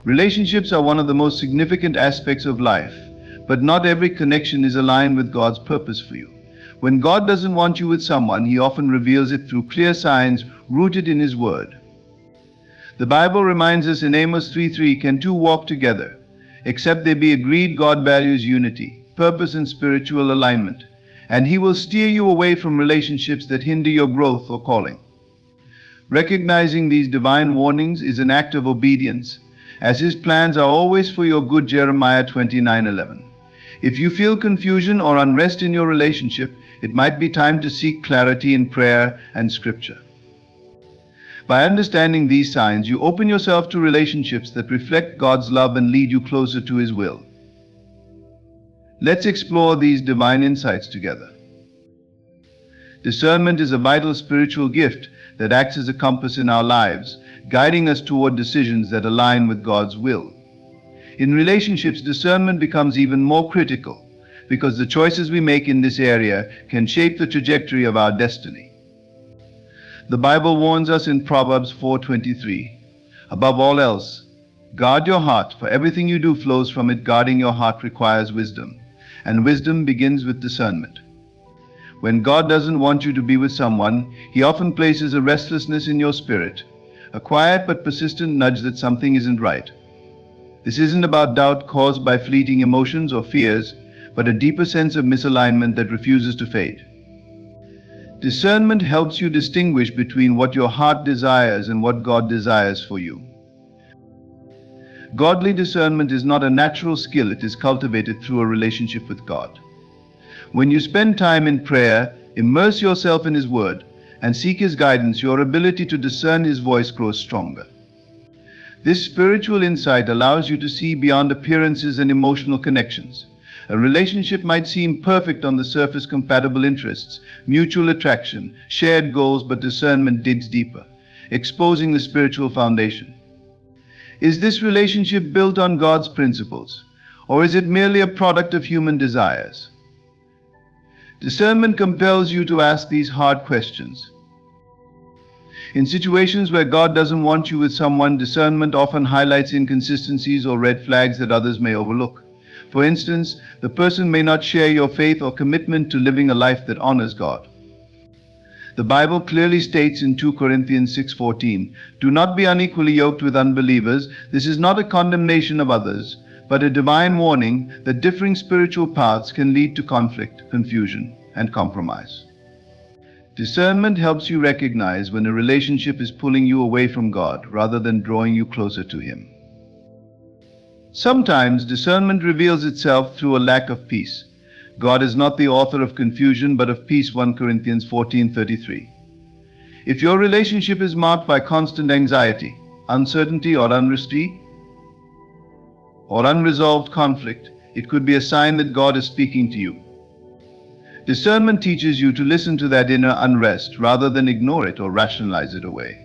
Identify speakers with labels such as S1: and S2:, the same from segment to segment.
S1: Relationships are one of the most significant aspects of life, but not every connection is aligned with God's purpose for you. When God doesn't want you with someone, He often reveals it through clear signs rooted in His Word. The Bible reminds us in Amos 3:3, "Can two walk together, except they be agreed?" God values unity, purpose, and spiritual alignment, and He will steer you away from relationships that hinder your growth or calling. Recognizing these divine warnings is an act of obedience, as His plans are always for your good. Jeremiah 29:11. If you feel confusion or unrest in your relationship, it might be time to seek clarity in prayer and Scripture. By understanding these signs, you open yourself to relationships that reflect God's love and lead you closer to His will. Let's explore these divine insights together. Discernment is a vital spiritual gift that acts as a compass in our lives, guiding us toward decisions that align with God's will. In relationships, discernment becomes even more critical because the choices we make in this area can shape the trajectory of our destiny. The Bible warns us in Proverbs 4:23, "Above all else, guard your heart, for everything you do flows from it." Guarding your heart requires wisdom, and wisdom begins with discernment. When God doesn't want you to be with someone, He often places a restlessness in your spirit, a quiet but persistent nudge that something isn't right. This isn't about doubt caused by fleeting emotions or fears, but a deeper sense of misalignment that refuses to fade. Discernment helps you distinguish between what your heart desires and what God desires for you. Godly discernment is not a natural skill, it is cultivated through a relationship with God. When you spend time in prayer, immerse yourself in His Word, and seek His guidance, your ability to discern His voice grows stronger. This spiritual insight allows you to see beyond appearances and emotional connections. A relationship might seem perfect on the surface: compatible interests, mutual attraction, shared goals, but discernment digs deeper, exposing the spiritual foundation. Is this relationship built on God's principles, or is it merely a product of human desires? Discernment compels you to ask these hard questions. In situations where God doesn't want you with someone, discernment often highlights inconsistencies or red flags that others may overlook. For instance, the person may not share your faith or commitment to living a life that honors God. The Bible clearly states in 2 Corinthians 6:14, "Do not be unequally yoked with unbelievers." This is not a condemnation of others, but a divine warning that differing spiritual paths can lead to conflict, confusion, and compromise. Discernment helps you recognize when a relationship is pulling you away from God rather than drawing you closer to Him. Sometimes discernment reveals itself through a lack of peace. God is not the author of confusion, but of peace. 1 Corinthians 14:33. If your relationship is marked by constant anxiety, uncertainty, or unresolved conflict, it could be a sign that God is speaking to you. Discernment teaches you to listen to that inner unrest rather than ignore it or rationalize it away.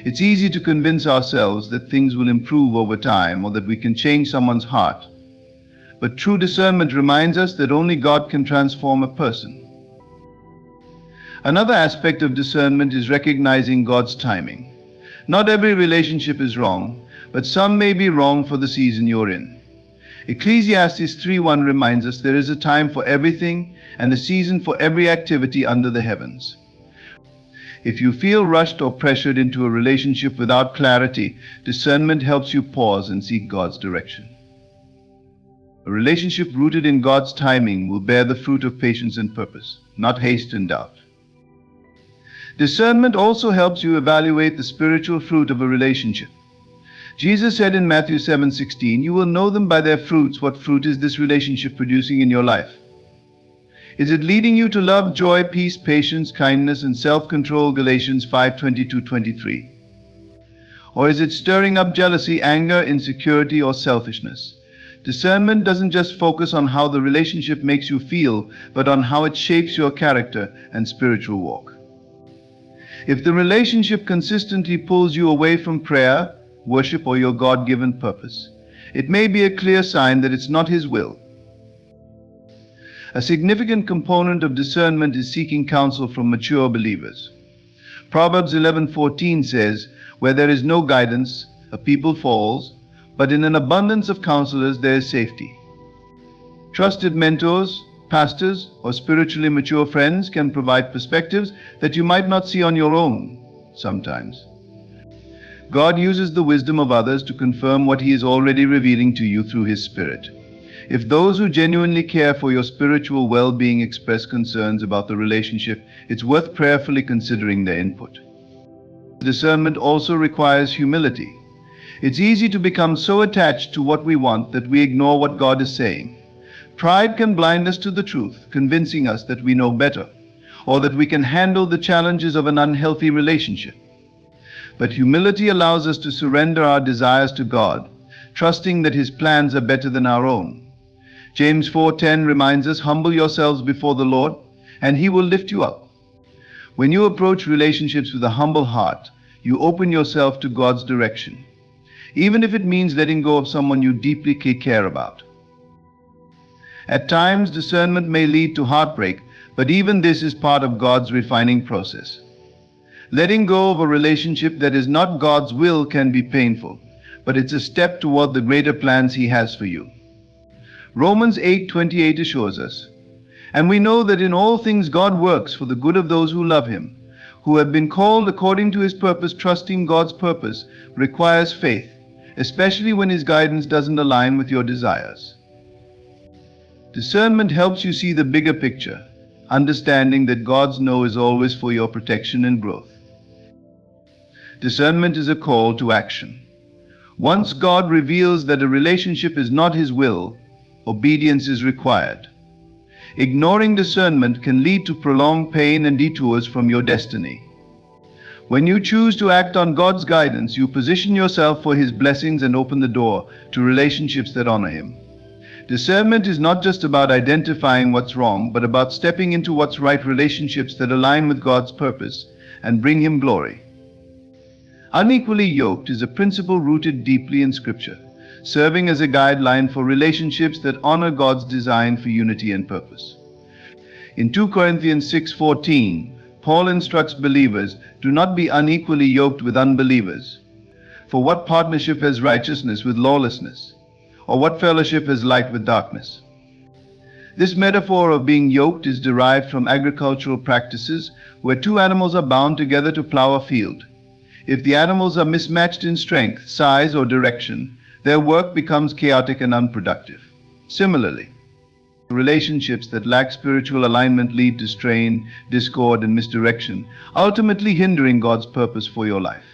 S1: It's easy to convince ourselves that things will improve over time or that we can change someone's heart. But true discernment reminds us that only God can transform a person. Another aspect of discernment is recognizing God's timing. Not every relationship is wrong, but some may be wrong for the season you're in. Ecclesiastes 3:1 reminds us there is a time for everything and a season for every activity under the heavens. If you feel rushed or pressured into a relationship without clarity, discernment helps you pause and seek God's direction. A relationship rooted in God's timing will bear the fruit of patience and purpose, not haste and doubt. Discernment also helps you evaluate the spiritual fruit of a relationship. Jesus said in Matthew 7:16, "You will know them by their fruits." What fruit is this relationship producing in your life? Is it leading you to love, joy, peace, patience, kindness, and self-control? Galatians 5:22-23. Or is it stirring up jealousy, anger, insecurity, or selfishness? Discernment doesn't just focus on how the relationship makes you feel, but on how it shapes your character and spiritual walk. If the relationship consistently pulls you away from prayer, worship, or your God-given purpose, it may be a clear sign that it's not His will. A significant component of discernment is seeking counsel from mature believers. Proverbs 11:14 says, "Where there is no guidance, a people falls, but in an abundance of counselors there is safety. Trusted mentors, pastors, or spiritually mature friends can provide perspectives that you might not see on your own sometimes. God uses the wisdom of others to confirm what He is already revealing to you through His Spirit. If those who genuinely care for your spiritual well-being express concerns about the relationship, it's worth prayerfully considering their input. Discernment also requires humility. It's easy to become so attached to what we want that we ignore what God is saying. Pride can blind us to the truth, convincing us that we know better, or that we can handle the challenges of an unhealthy relationship. But humility allows us to surrender our desires to God, trusting that His plans are better than our own. James 4:10 reminds us, "Humble yourselves before the Lord, and He will lift you up." When you approach relationships with a humble heart, you open yourself to God's direction, even if it means letting go of someone you deeply care about. At times, discernment may lead to heartbreak, but even this is part of God's refining process. Letting go of a relationship that is not God's will can be painful, but it's a step toward the greater plans He has for you. Romans 8:28 assures us, "And we know that in all things God works for the good of those who love Him, who have been called according to His purpose." Trusting God's purpose requires faith, especially when His guidance doesn't align with your desires. Discernment helps you see the bigger picture, understanding that God's no is always for your protection and growth. Discernment is a call to action. Once God reveals that a relationship is not His will, obedience is required. Ignoring discernment can lead to prolonged pain and detours from your destiny. When you choose to act on God's guidance, you position yourself for His blessings and open the door to relationships that honor Him. Discernment is not just about identifying what's wrong, but about stepping into what's right, relationships that align with God's purpose and bring Him glory. Unequally yoked is a principle rooted deeply in Scripture, serving as a guideline for relationships that honor God's design for unity and purpose. In 2 Corinthians 6:14, Paul instructs believers, "Do not be unequally yoked with unbelievers. For what partnership has righteousness with lawlessness? Or what fellowship has light with darkness?" This metaphor of being yoked is derived from agricultural practices where two animals are bound together to plow a field. If the animals are mismatched in strength, size, or direction, their work becomes chaotic and unproductive. Similarly, relationships that lack spiritual alignment lead to strain, discord, and misdirection, ultimately hindering God's purpose for your life.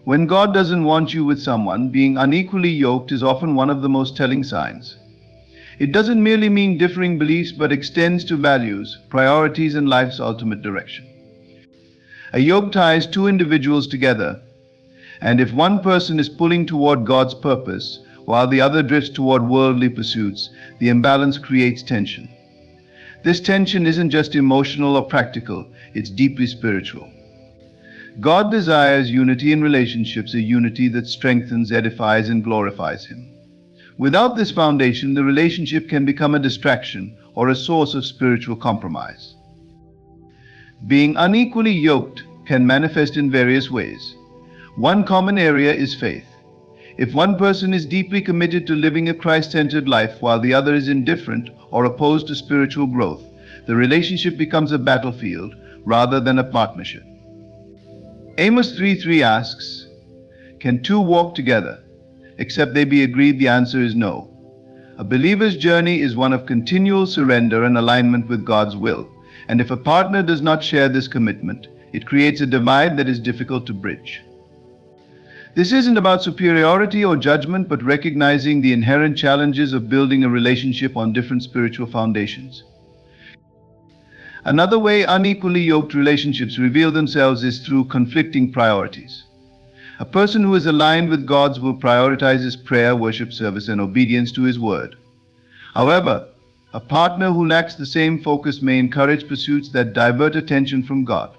S1: When God doesn't want you with someone, being unequally yoked is often one of the most telling signs. It doesn't merely mean differing beliefs, but extends to values, priorities, and life's ultimate direction. A yoke ties two individuals together, and if one person is pulling toward God's purpose, while the other drifts toward worldly pursuits, the imbalance creates tension. This tension isn't just emotional or practical, it's deeply spiritual. God desires unity in relationships, a unity that strengthens, edifies, and glorifies Him. Without this foundation, the relationship can become a distraction or a source of spiritual compromise. Being unequally yoked can manifest in various ways. One common area is faith. If one person is deeply committed to living a Christ-centered life while the other is indifferent or opposed to spiritual growth, the relationship becomes a battlefield rather than a partnership. Amos 3:3 asks, "Can two walk together except they be agreed?" The answer is no. A believer's journey is one of continual surrender and alignment with God's will, and if a partner does not share this commitment, it creates a divide that is difficult to bridge. This isn't about superiority or judgment, but recognizing the inherent challenges of building a relationship on different spiritual foundations. Another way unequally yoked relationships reveal themselves is through conflicting priorities. A person who is aligned with God's will prioritizes prayer, worship, service, and obedience to His word. However, a partner who lacks the same focus may encourage pursuits that divert attention from God.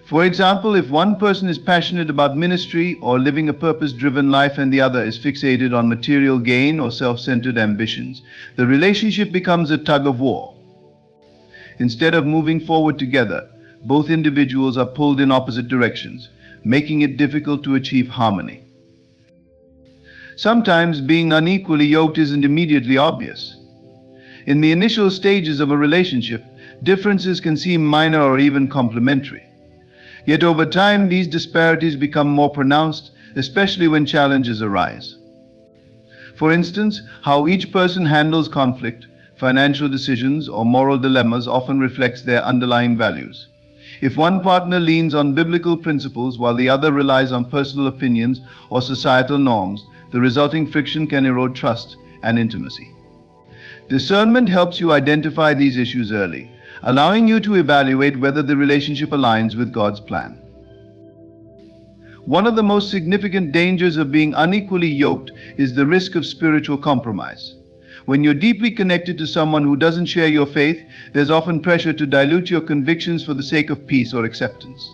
S1: For example, if one person is passionate about ministry or living a purpose-driven life and the other is fixated on material gain or self-centered ambitions, the relationship becomes a tug of war. Instead of moving forward together, both individuals are pulled in opposite directions, making it difficult to achieve harmony. Sometimes being unequally yoked isn't immediately obvious. In the initial stages of a relationship, differences can seem minor or even complementary. Yet over time, these disparities become more pronounced, especially when challenges arise. For instance, how each person handles conflict, financial decisions, or moral dilemmas often reflects their underlying values. If one partner leans on biblical principles while the other relies on personal opinions or societal norms, the resulting friction can erode trust and intimacy. Discernment helps you identify these issues early, allowing you to evaluate whether the relationship aligns with God's plan. One of the most significant dangers of being unequally yoked is the risk of spiritual compromise. When you're deeply connected to someone who doesn't share your faith, there's often pressure to dilute your convictions for the sake of peace or acceptance.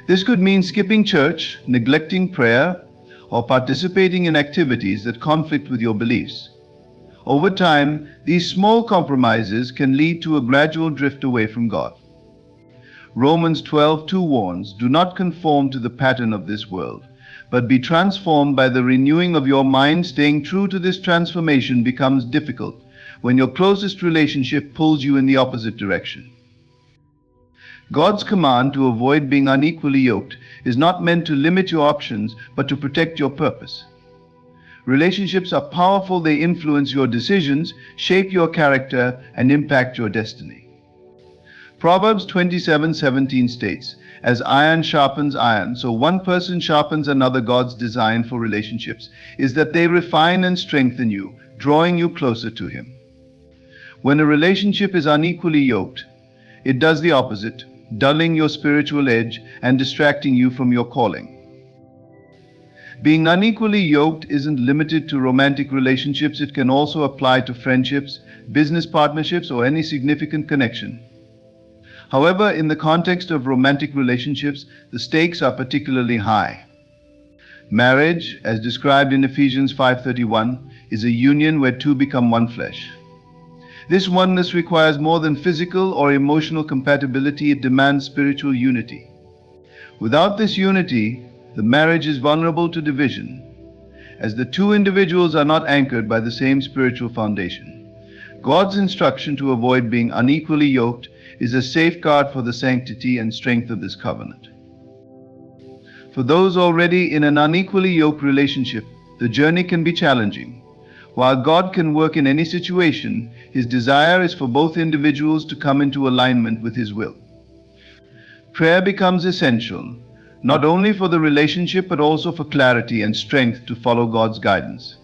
S1: This could mean skipping church, neglecting prayer, or participating in activities that conflict with your beliefs. Over time, these small compromises can lead to a gradual drift away from God. Romans 12:2 warns, "Do not conform to the pattern of this world, but be transformed by the renewing of your mind." Staying true to this transformation becomes difficult when your closest relationship pulls you in the opposite direction. God's command to avoid being unequally yoked is not meant to limit your options, but to protect your purpose. Relationships are powerful. They influence your decisions, shape your character, and impact your destiny. Proverbs 27:17 states, "As iron sharpens iron, so one person sharpens another." God's design for relationships is that they refine and strengthen you, drawing you closer to Him. When a relationship is unequally yoked, it does the opposite, dulling your spiritual edge and distracting you from your calling. Being unequally yoked isn't limited to romantic relationships. It can also apply to friendships, business partnerships, or any significant connection. However, in the context of romantic relationships, the stakes are particularly high. Marriage, as described in Ephesians 5:31, is a union where two become one flesh. This oneness requires more than physical or emotional compatibility. It demands spiritual unity. Without this unity, the marriage is vulnerable to division, as the two individuals are not anchored by the same spiritual foundation. God's instruction to avoid being unequally yoked is a safeguard for the sanctity and strength of this covenant. For those already in an unequally yoked relationship, the journey can be challenging. While God can work in any situation, His desire is for both individuals to come into alignment with His will. Prayer becomes essential, not only for the relationship but also for clarity and strength to follow God's guidance.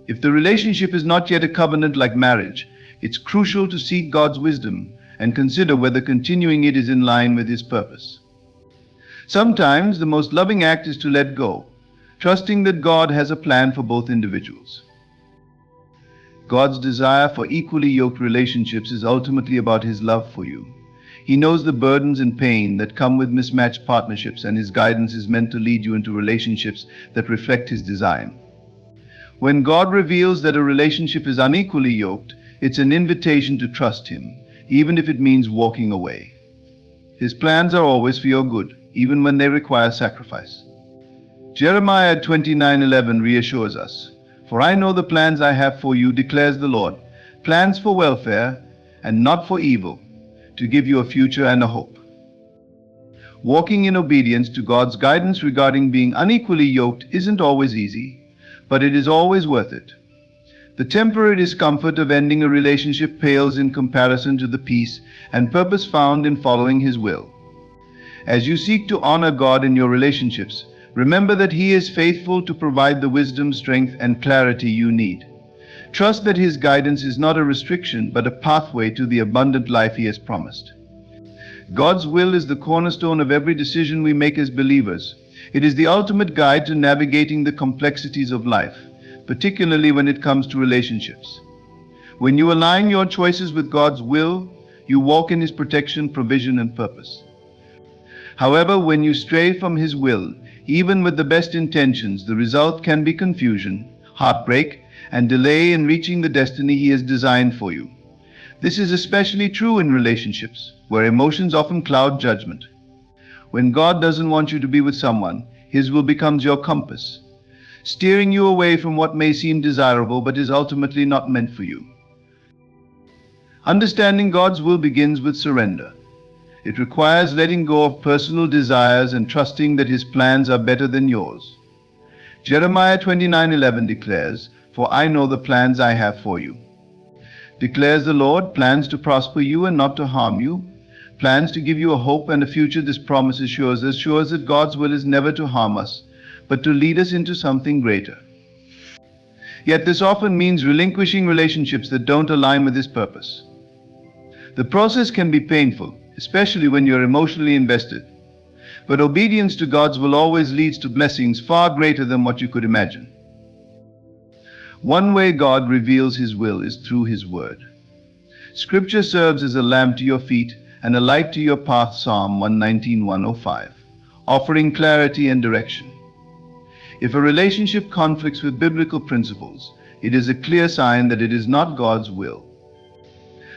S1: If the relationship is not yet a covenant like marriage, it's crucial to seek God's wisdom and consider whether continuing it is in line with His purpose. Sometimes the most loving act is to let go, trusting that God has a plan for both individuals. God's desire for equally yoked relationships is ultimately about His love for you. He knows the burdens and pain that come with mismatched partnerships, and His guidance is meant to lead you into relationships that reflect His design. When God reveals that a relationship is unequally yoked, it's an invitation to trust Him, even if it means walking away. His plans are always for your good, even when they require sacrifice. Jeremiah 29:11 reassures us, "For I know the plans I have for you, declares the Lord, plans for welfare and not for evil, to give you a future and a hope." Walking in obedience to God's guidance regarding being unequally yoked isn't always easy, but it is always worth it. The temporary discomfort of ending a relationship pales in comparison to the peace and purpose found in following His will. As you seek to honor God in your relationships, remember that He is faithful to provide the wisdom, strength, and clarity you need. Trust that His guidance is not a restriction, but a pathway to the abundant life He has promised. God's will is the cornerstone of every decision we make as believers. It is the ultimate guide to navigating the complexities of life, particularly when it comes to relationships. When you align your choices with God's will, you walk in His protection, provision, and purpose. However, when you stray from His will, even with the best intentions, the result can be confusion, heartbreak, and delay in reaching the destiny He has designed for you. This is especially true in relationships, where emotions often cloud judgment. When God doesn't want you to be with someone, His will becomes your compass. steering you away from what may seem desirable but is ultimately not meant for you. Understanding God's will begins with surrender. It requires letting go of personal desires and trusting that His plans are better than yours. Jeremiah 29:11 declares, "For I know the plans I have for you," declares the Lord, plans to prosper you and not to harm you, plans to give you a hope and a future. This promise assures that God's will is never to harm us, but to lead us into something greater. Yet this often means relinquishing relationships that don't align with His purpose. The process can be painful, especially when you're emotionally invested, but obedience to God's will always leads to blessings far greater than what you could imagine. One way God reveals His will is through His Word. Scripture serves as a lamp to your feet and a light to your path, Psalm 119:105, offering clarity and direction. If a relationship conflicts with biblical principles, it is a clear sign that it is not God's will.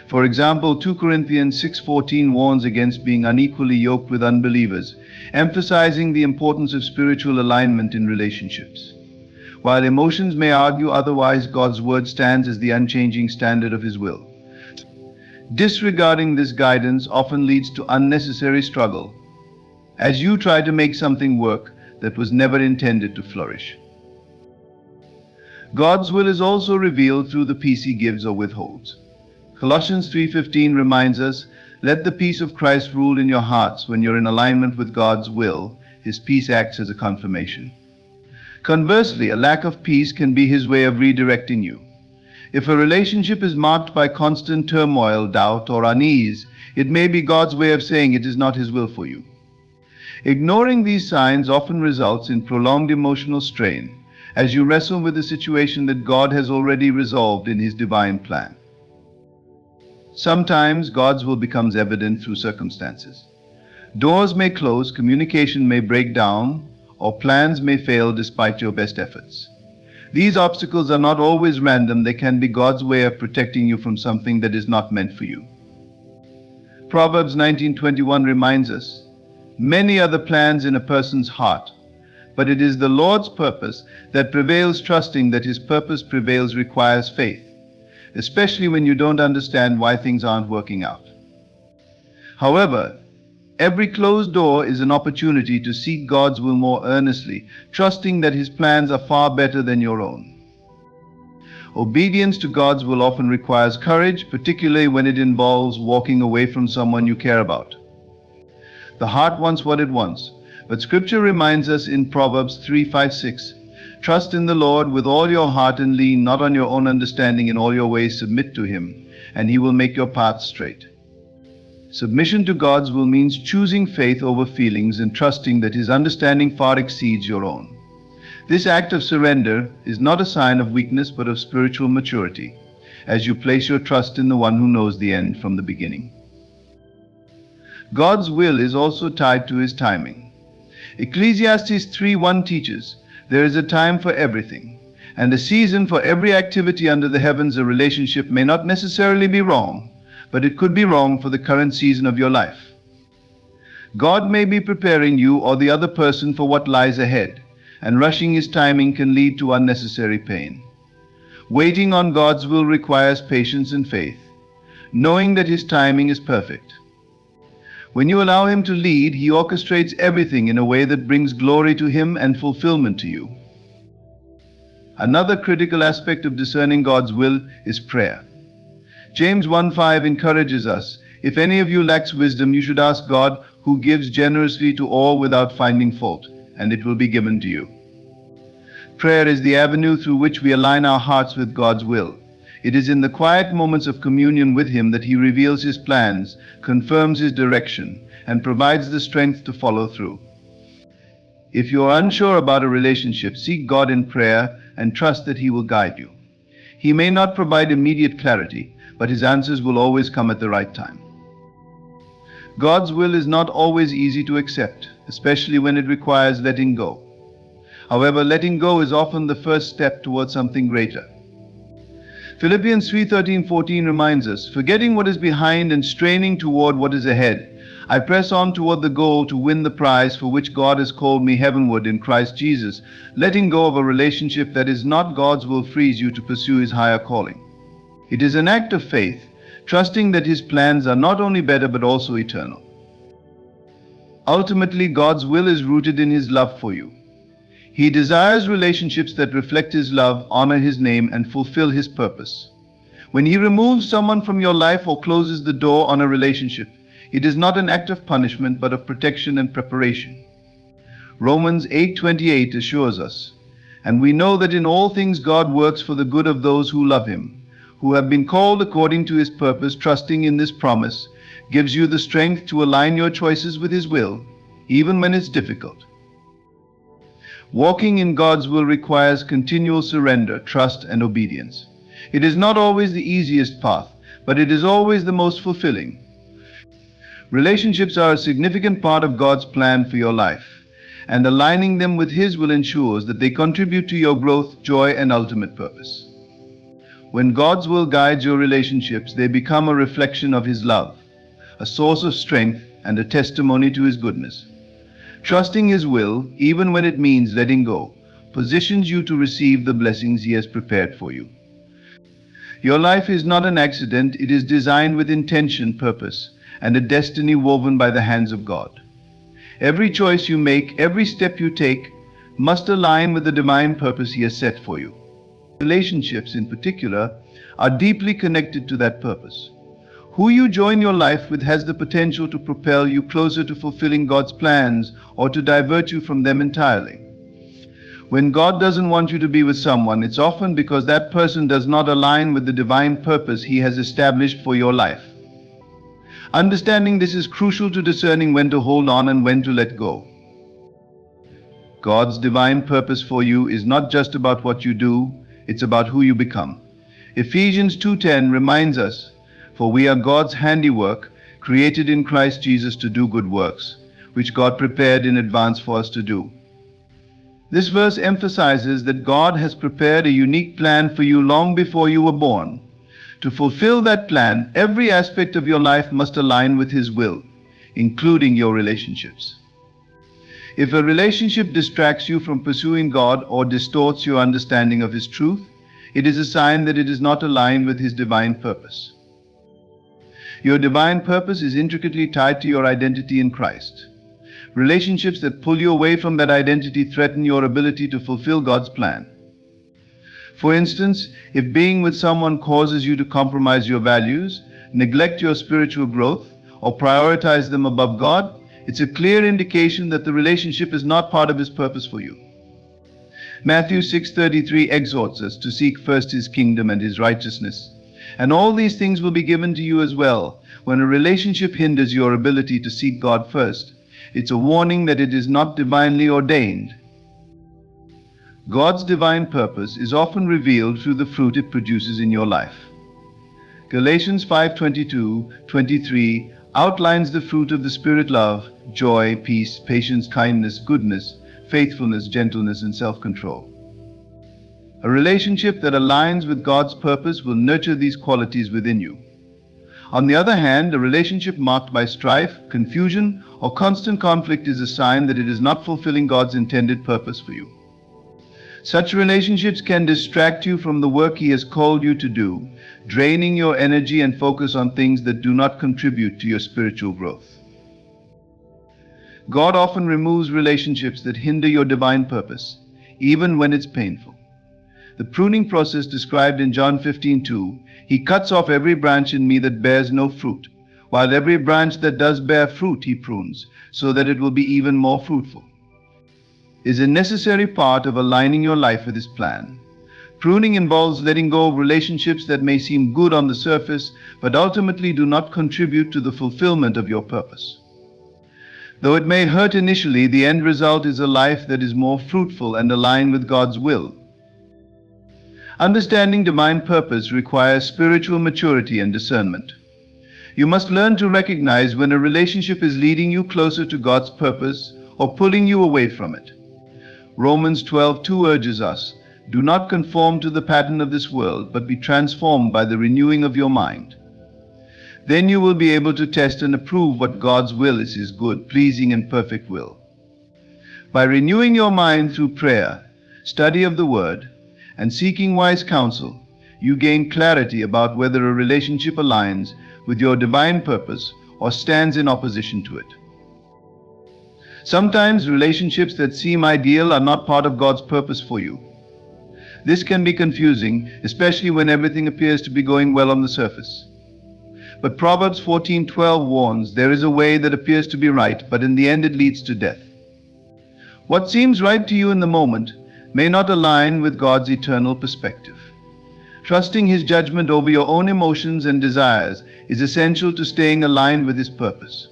S1: For example, 2 Corinthians 6:14 warns against being unequally yoked with unbelievers, emphasizing the importance of spiritual alignment in relationships. While emotions may argue otherwise, God's word stands as the unchanging standard of His will. Disregarding this guidance often leads to unnecessary struggle, as you try to make something work that was never intended to flourish. God's will is also revealed through the peace He gives or withholds. Colossians 3:15 reminds us, "Let the peace of Christ rule in your hearts." When you're in alignment with God's will, His peace acts as a confirmation. Conversely, a lack of peace can be His way of redirecting you. If a relationship is marked by constant turmoil, doubt, or unease, it may be God's way of saying it is not His will for you. Ignoring these signs often results in prolonged emotional strain as you wrestle with a situation that God has already resolved in His divine plan. Sometimes God's will becomes evident through circumstances. Doors may close, communication may break down, or plans may fail despite your best efforts. These obstacles are not always random. They can be God's way of protecting you from something that is not meant for you. Proverbs 19:21 reminds us, "Many are the plans in a person's heart, but it is the Lord's purpose that prevails." Trusting that His purpose prevails requires faith, especially when you don't understand why things aren't working out. However, every closed door is an opportunity to seek God's will more earnestly, trusting that His plans are far better than your own. Obedience to God's will often requires courage, particularly when it involves walking away from someone you care about. The heart wants what it wants, but Scripture reminds us in Proverbs 3:5-6, "Trust in the Lord with all your heart and lean not on your own understanding. In all your ways submit to Him, and He will make your path straight." Submission to God's will means choosing faith over feelings and trusting that His understanding far exceeds your own. This act of surrender is not a sign of weakness but of spiritual maturity, as you place your trust in the one who knows the end from the beginning. God's will is also tied to His timing. Ecclesiastes 3:1 teaches, "There is a time for everything, and a season for every activity under the heavens." A relationship may not necessarily be wrong, but it could be wrong for the current season of your life. God may be preparing you or the other person for what lies ahead, and rushing His timing can lead to unnecessary pain. Waiting on God's will requires patience and faith, knowing that His timing is perfect. When you allow Him to lead, He orchestrates everything in a way that brings glory to Him and fulfillment to you. Another critical aspect of discerning God's will is prayer. James 1:5 encourages us, "If any of you lacks wisdom, you should ask God, who gives generously to all without finding fault, and it will be given to you." Prayer is the avenue through which we align our hearts with God's will. It is in the quiet moments of communion with Him that He reveals His plans, confirms His direction, and provides the strength to follow through. If you are unsure about a relationship, seek God in prayer and trust that He will guide you. He may not provide immediate clarity, but His answers will always come at the right time. God's will is not always easy to accept, especially when it requires letting go. However, letting go is often the first step towards something greater. Philippians 3:13-14 reminds us, "Forgetting what is behind and straining toward what is ahead, I press on toward the goal to win the prize for which God has called me heavenward in Christ Jesus. Letting go of a relationship that is not God's will frees you to pursue His higher calling. It is an act of faith, trusting that His plans are not only better but also eternal. Ultimately, God's will is rooted in His love for you. He desires relationships that reflect His love, honor His name, and fulfill His purpose. When He removes someone from your life or closes the door on a relationship, it is not an act of punishment but of protection and preparation. Romans 8:28 assures us, "And we know that in all things God works for the good of those who love Him, who have been called according to His purpose." Trusting in this promise gives you the strength to align your choices with His will, even when it's difficult. Walking in God's will requires continual surrender, trust, and obedience. It is not always the easiest path, but it is always the most fulfilling. Relationships are a significant part of God's plan for your life, and aligning them with His will ensures that they contribute to your growth, joy, and ultimate purpose. When God's will guides your relationships, they become a reflection of His love, a source of strength, and a testimony to His goodness. Trusting His will, even when it means letting go, positions you to receive the blessings He has prepared for you. Your life is not an accident, it is designed with intention, purpose, and a destiny woven by the hands of God. Every choice you make, every step you take, must align with the divine purpose He has set for you. Relationships, in particular, are deeply connected to that purpose. Who you join your life with has the potential to propel you closer to fulfilling God's plans or to divert you from them entirely. When God doesn't want you to be with someone, it's often because that person does not align with the divine purpose He has established for your life. Understanding this is crucial to discerning when to hold on and when to let go. God's divine purpose for you is not just about what you do, it's about who you become. Ephesians 2:10 reminds us, "For we are God's handiwork, created in Christ Jesus to do good works, which God prepared in advance for us to do." This verse emphasizes that God has prepared a unique plan for you long before you were born. To fulfill that plan, every aspect of your life must align with His will, including your relationships. If a relationship distracts you from pursuing God or distorts your understanding of His truth, it is a sign that it is not aligned with His divine purpose. Your divine purpose is intricately tied to your identity in Christ. Relationships that pull you away from that identity threaten your ability to fulfill God's plan. For instance, if being with someone causes you to compromise your values, neglect your spiritual growth, or prioritize them above God, it's a clear indication that the relationship is not part of His purpose for you. Matthew 6:33 exhorts us to seek first His kingdom and His righteousness, and all these things will be given to you as well. When a relationship hinders your ability to seek God first, it's a warning that it is not divinely ordained. God's divine purpose is often revealed through the fruit it produces in your life. Galatians 5:22-23 outlines the fruit of the Spirit: love, joy, peace, patience, kindness, goodness, faithfulness, gentleness, and self-control. A relationship that aligns with God's purpose will nurture these qualities within you. On the other hand, a relationship marked by strife, confusion, or constant conflict is a sign that it is not fulfilling God's intended purpose for you. Such relationships can distract you from the work He has called you to do, draining your energy and focus on things that do not contribute to your spiritual growth. God often removes relationships that hinder your divine purpose, even when it's painful. The pruning process described in John 15:2, He cuts off every branch in me that bears no fruit, while every branch that does bear fruit He prunes, so that it will be even more fruitful, is a necessary part of aligning your life with His plan. Pruning involves letting go of relationships that may seem good on the surface, but ultimately do not contribute to the fulfillment of your purpose. Though it may hurt initially, the end result is a life that is more fruitful and aligned with God's will. Understanding divine purpose requires spiritual maturity and discernment. You must learn to recognize when a relationship is leading you closer to God's purpose or pulling you away from it. Romans 12:2 urges us, "Do not conform to the pattern of this world, but be transformed by the renewing of your mind." Then you will be able to test and approve what God's will is, His good, pleasing, and perfect will. By renewing your mind through prayer, study of the Word, and seeking wise counsel, you gain clarity about whether a relationship aligns with your divine purpose or stands in opposition to it. Sometimes relationships that seem ideal are not part of God's purpose for you. This can be confusing, especially when everything appears to be going well on the surface. But Proverbs 14:12 warns, there is a way that appears to be right, but in the end it leads to death. What seems right to you in the moment may not align with God's eternal perspective. Trusting His judgment over your own emotions and desires is essential to staying aligned with His purpose.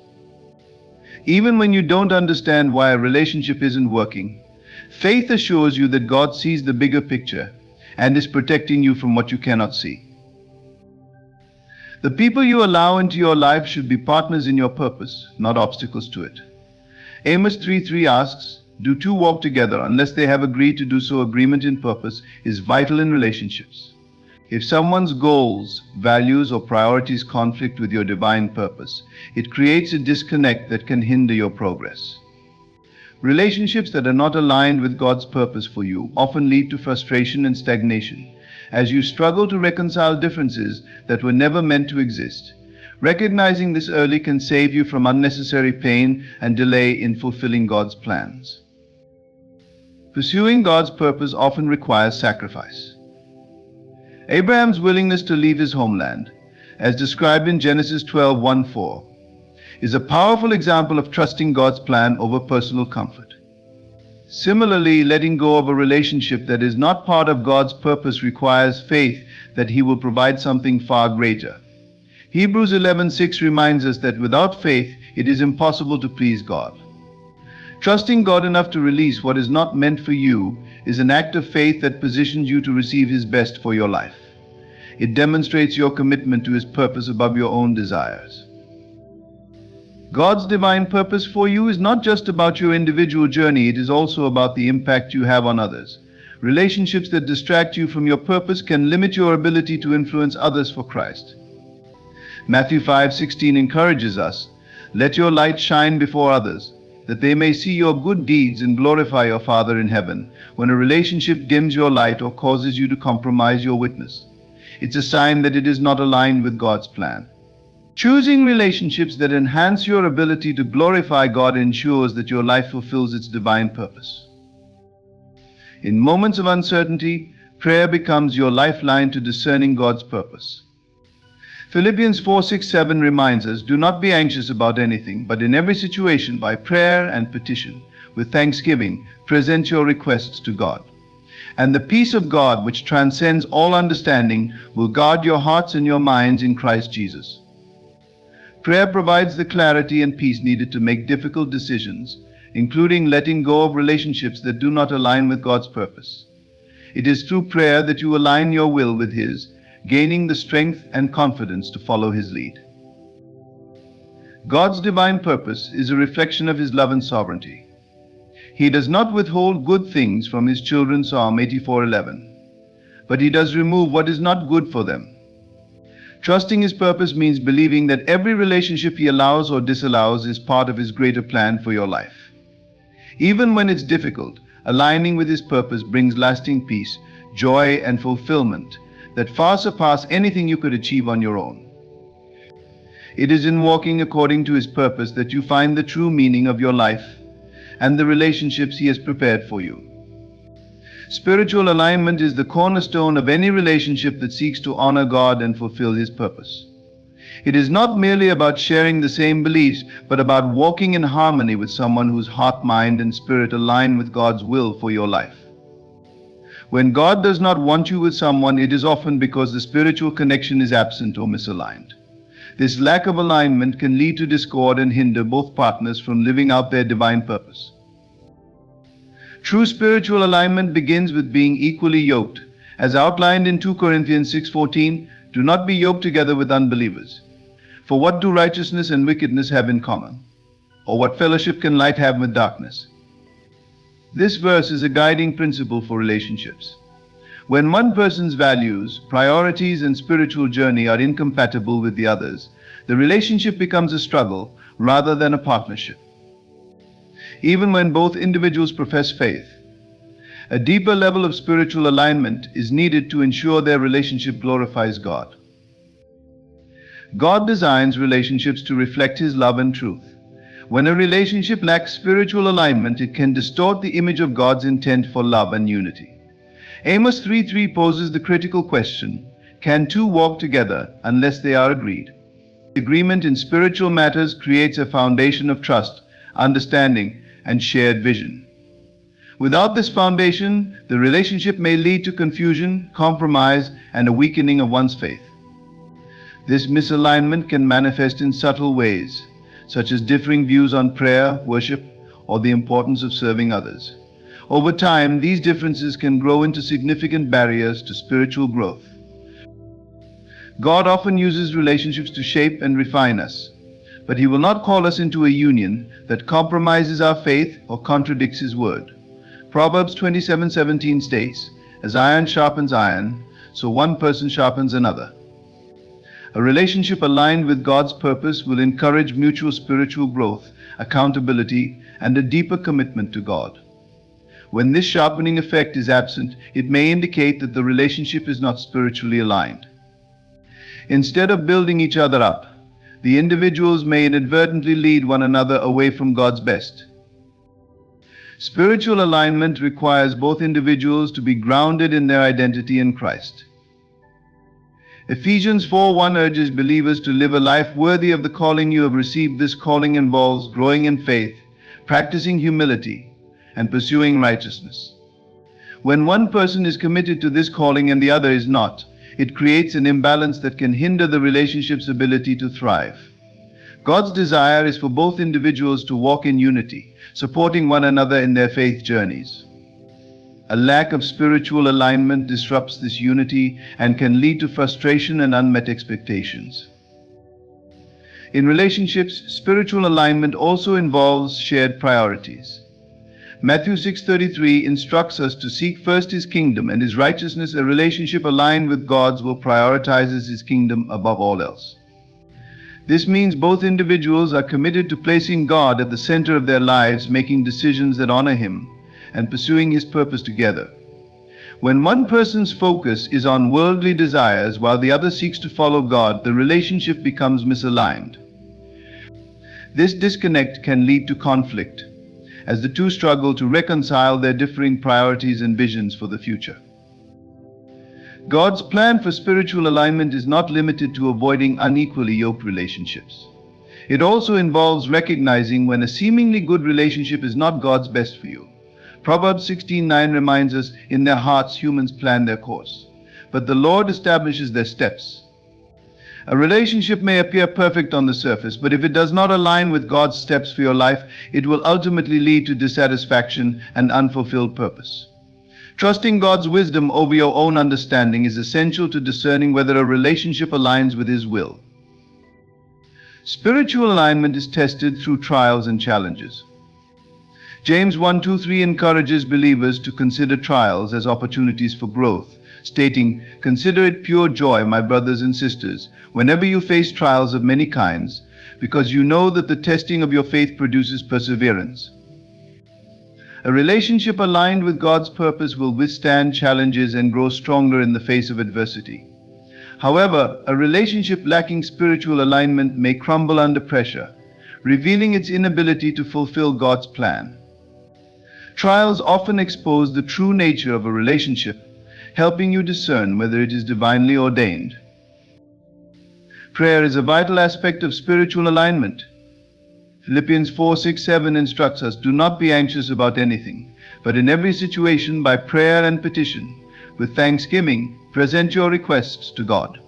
S1: Even when you don't understand why a relationship isn't working, faith assures you that God sees the bigger picture and is protecting you from what you cannot see. The people you allow into your life should be partners in your purpose, not obstacles to it. Amos 3:3 asks, "Do two walk together unless they have agreed to do so?" Agreement in purpose is vital in relationships. If someone's goals, values, or priorities conflict with your divine purpose, it creates a disconnect that can hinder your progress. Relationships that are not aligned with God's purpose for you often lead to frustration and stagnation, as you struggle to reconcile differences that were never meant to exist. Recognizing this early can save you from unnecessary pain and delay in fulfilling God's plans. Pursuing God's purpose often requires sacrifice. Abraham's willingness to leave his homeland, as described in Genesis 12:1-4, is a powerful example of trusting God's plan over personal comfort. Similarly, letting go of a relationship that is not part of God's purpose requires faith that He will provide something far greater. Hebrews 11:6 reminds us that without faith, it is impossible to please God. Trusting God enough to release what is not meant for you is an act of faith that positions you to receive His best for your life. It demonstrates your commitment to His purpose above your own desires. God's divine purpose for you is not just about your individual journey, it is also about the impact you have on others. Relationships that distract you from your purpose can limit your ability to influence others for Christ. Matthew 5:16 encourages us, "Let your light shine before others, that they may see your good deeds and glorify your Father in heaven." When a relationship dims your light or causes you to compromise your witness, it's a sign that it is not aligned with God's plan. Choosing relationships that enhance your ability to glorify God ensures that your life fulfills its divine purpose. In moments of uncertainty, prayer becomes your lifeline to discerning God's purpose. Philippians 4:6-7 reminds us, "Do not be anxious about anything, but in every situation, by prayer and petition, with thanksgiving, present your requests to God. And the peace of God, which transcends all understanding, will guard your hearts and your minds in Christ Jesus." Prayer provides the clarity and peace needed to make difficult decisions, including letting go of relationships that do not align with God's purpose. It is through prayer that you align your will with His, gaining the strength and confidence to follow His lead. God's divine purpose is a reflection of His love and sovereignty. He does not withhold good things from His children, Psalm 84:11, but He does remove what is not good for them. Trusting His purpose means believing that every relationship He allows or disallows is part of His greater plan for your life. Even when it's difficult, aligning with His purpose brings lasting peace, joy, and fulfillment that far surpass anything you could achieve on your own. It is in walking according to His purpose that you find the true meaning of your life and the relationships He has prepared for you. Spiritual alignment is the cornerstone of any relationship that seeks to honor God and fulfill His purpose. It is not merely about sharing the same beliefs, but about walking in harmony with someone whose heart, mind, and spirit align with God's will for your life. When God does not want you with someone, it is often because the spiritual connection is absent or misaligned. This lack of alignment can lead to discord and hinder both partners from living out their divine purpose. True spiritual alignment begins with being equally yoked. As outlined in 2 Corinthians 6:14, "Do not be yoked together with unbelievers. For what do righteousness and wickedness have in common? Or what fellowship can light have with darkness?" This verse is a guiding principle for relationships. When one person's values, priorities, and spiritual journey are incompatible with the other's, the relationship becomes a struggle rather than a partnership. Even when both individuals profess faith, a deeper level of spiritual alignment is needed to ensure their relationship glorifies God. God designs relationships to reflect His love and truth. When a relationship lacks spiritual alignment, it can distort the image of God's intent for love and unity. Amos 3:3 poses the critical question, can two walk together unless they are agreed? Agreement in spiritual matters creates a foundation of trust, understanding, and shared vision. Without this foundation, the relationship may lead to confusion, compromise, and a weakening of one's faith. This misalignment can manifest in subtle ways, such as differing views on prayer, worship, or the importance of serving others. Over time, these differences can grow into significant barriers to spiritual growth. God often uses relationships to shape and refine us, but He will not call us into a union that compromises our faith or contradicts His word. Proverbs 27:17 states, "As iron sharpens iron, so one person sharpens another." A relationship aligned with God's purpose will encourage mutual spiritual growth, accountability, and a deeper commitment to God. When this sharpening effect is absent, it may indicate that the relationship is not spiritually aligned. Instead of building each other up, the individuals may inadvertently lead one another away from God's best. Spiritual alignment requires both individuals to be grounded in their identity in Christ. Ephesians 4:1 urges believers to live a life worthy of the calling you have received. This calling involves growing in faith, practicing humility, and pursuing righteousness. When one person is committed to this calling and the other is not, it creates an imbalance that can hinder the relationship's ability to thrive. God's desire is for both individuals to walk in unity, supporting one another in their faith journeys. A lack of spiritual alignment disrupts this unity and can lead to frustration and unmet expectations. In relationships, spiritual alignment also involves shared priorities. Matthew 6:33 instructs us to seek first His kingdom and His righteousness. A relationship aligned with God's will prioritizes His kingdom above all else. This means both individuals are committed to placing God at the center of their lives, making decisions that honor Him, and pursuing His purpose together. When one person's focus is on worldly desires while the other seeks to follow God, the relationship becomes misaligned. This disconnect can lead to conflict, as the two struggle to reconcile their differing priorities and visions for the future. God's plan for spiritual alignment is not limited to avoiding unequally yoked relationships. It also involves recognizing when a seemingly good relationship is not God's best for you. Proverbs 16:9 reminds us, "In their hearts humans plan their course, but the Lord establishes their steps." A relationship may appear perfect on the surface, but if it does not align with God's steps for your life, it will ultimately lead to dissatisfaction and unfulfilled purpose. Trusting God's wisdom over your own understanding is essential to discerning whether a relationship aligns with His will. Spiritual alignment is tested through trials and challenges. James 1:2-3 encourages believers to consider trials as opportunities for growth, stating, "Consider it pure joy, my brothers and sisters, whenever you face trials of many kinds, because you know that the testing of your faith produces perseverance." A relationship aligned with God's purpose will withstand challenges and grow stronger in the face of adversity. However, a relationship lacking spiritual alignment may crumble under pressure, revealing its inability to fulfill God's plan. Trials often expose the true nature of a relationship, helping you discern whether it is divinely ordained. Prayer is a vital aspect of spiritual alignment. Philippians 4:6-7 instructs us, "Do not be anxious about anything, but in every situation by prayer and petition, with thanksgiving, present your requests to God."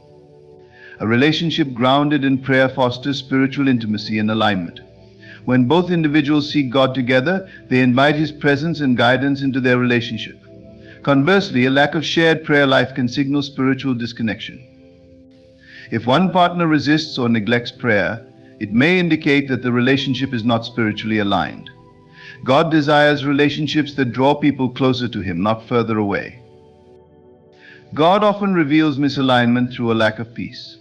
S1: A relationship grounded in prayer fosters spiritual intimacy and alignment. When both individuals seek God together, they invite His presence and guidance into their relationship. Conversely, a lack of shared prayer life can signal spiritual disconnection. If one partner resists or neglects prayer, it may indicate that the relationship is not spiritually aligned. God desires relationships that draw people closer to Him, not further away. God often reveals misalignment through a lack of peace.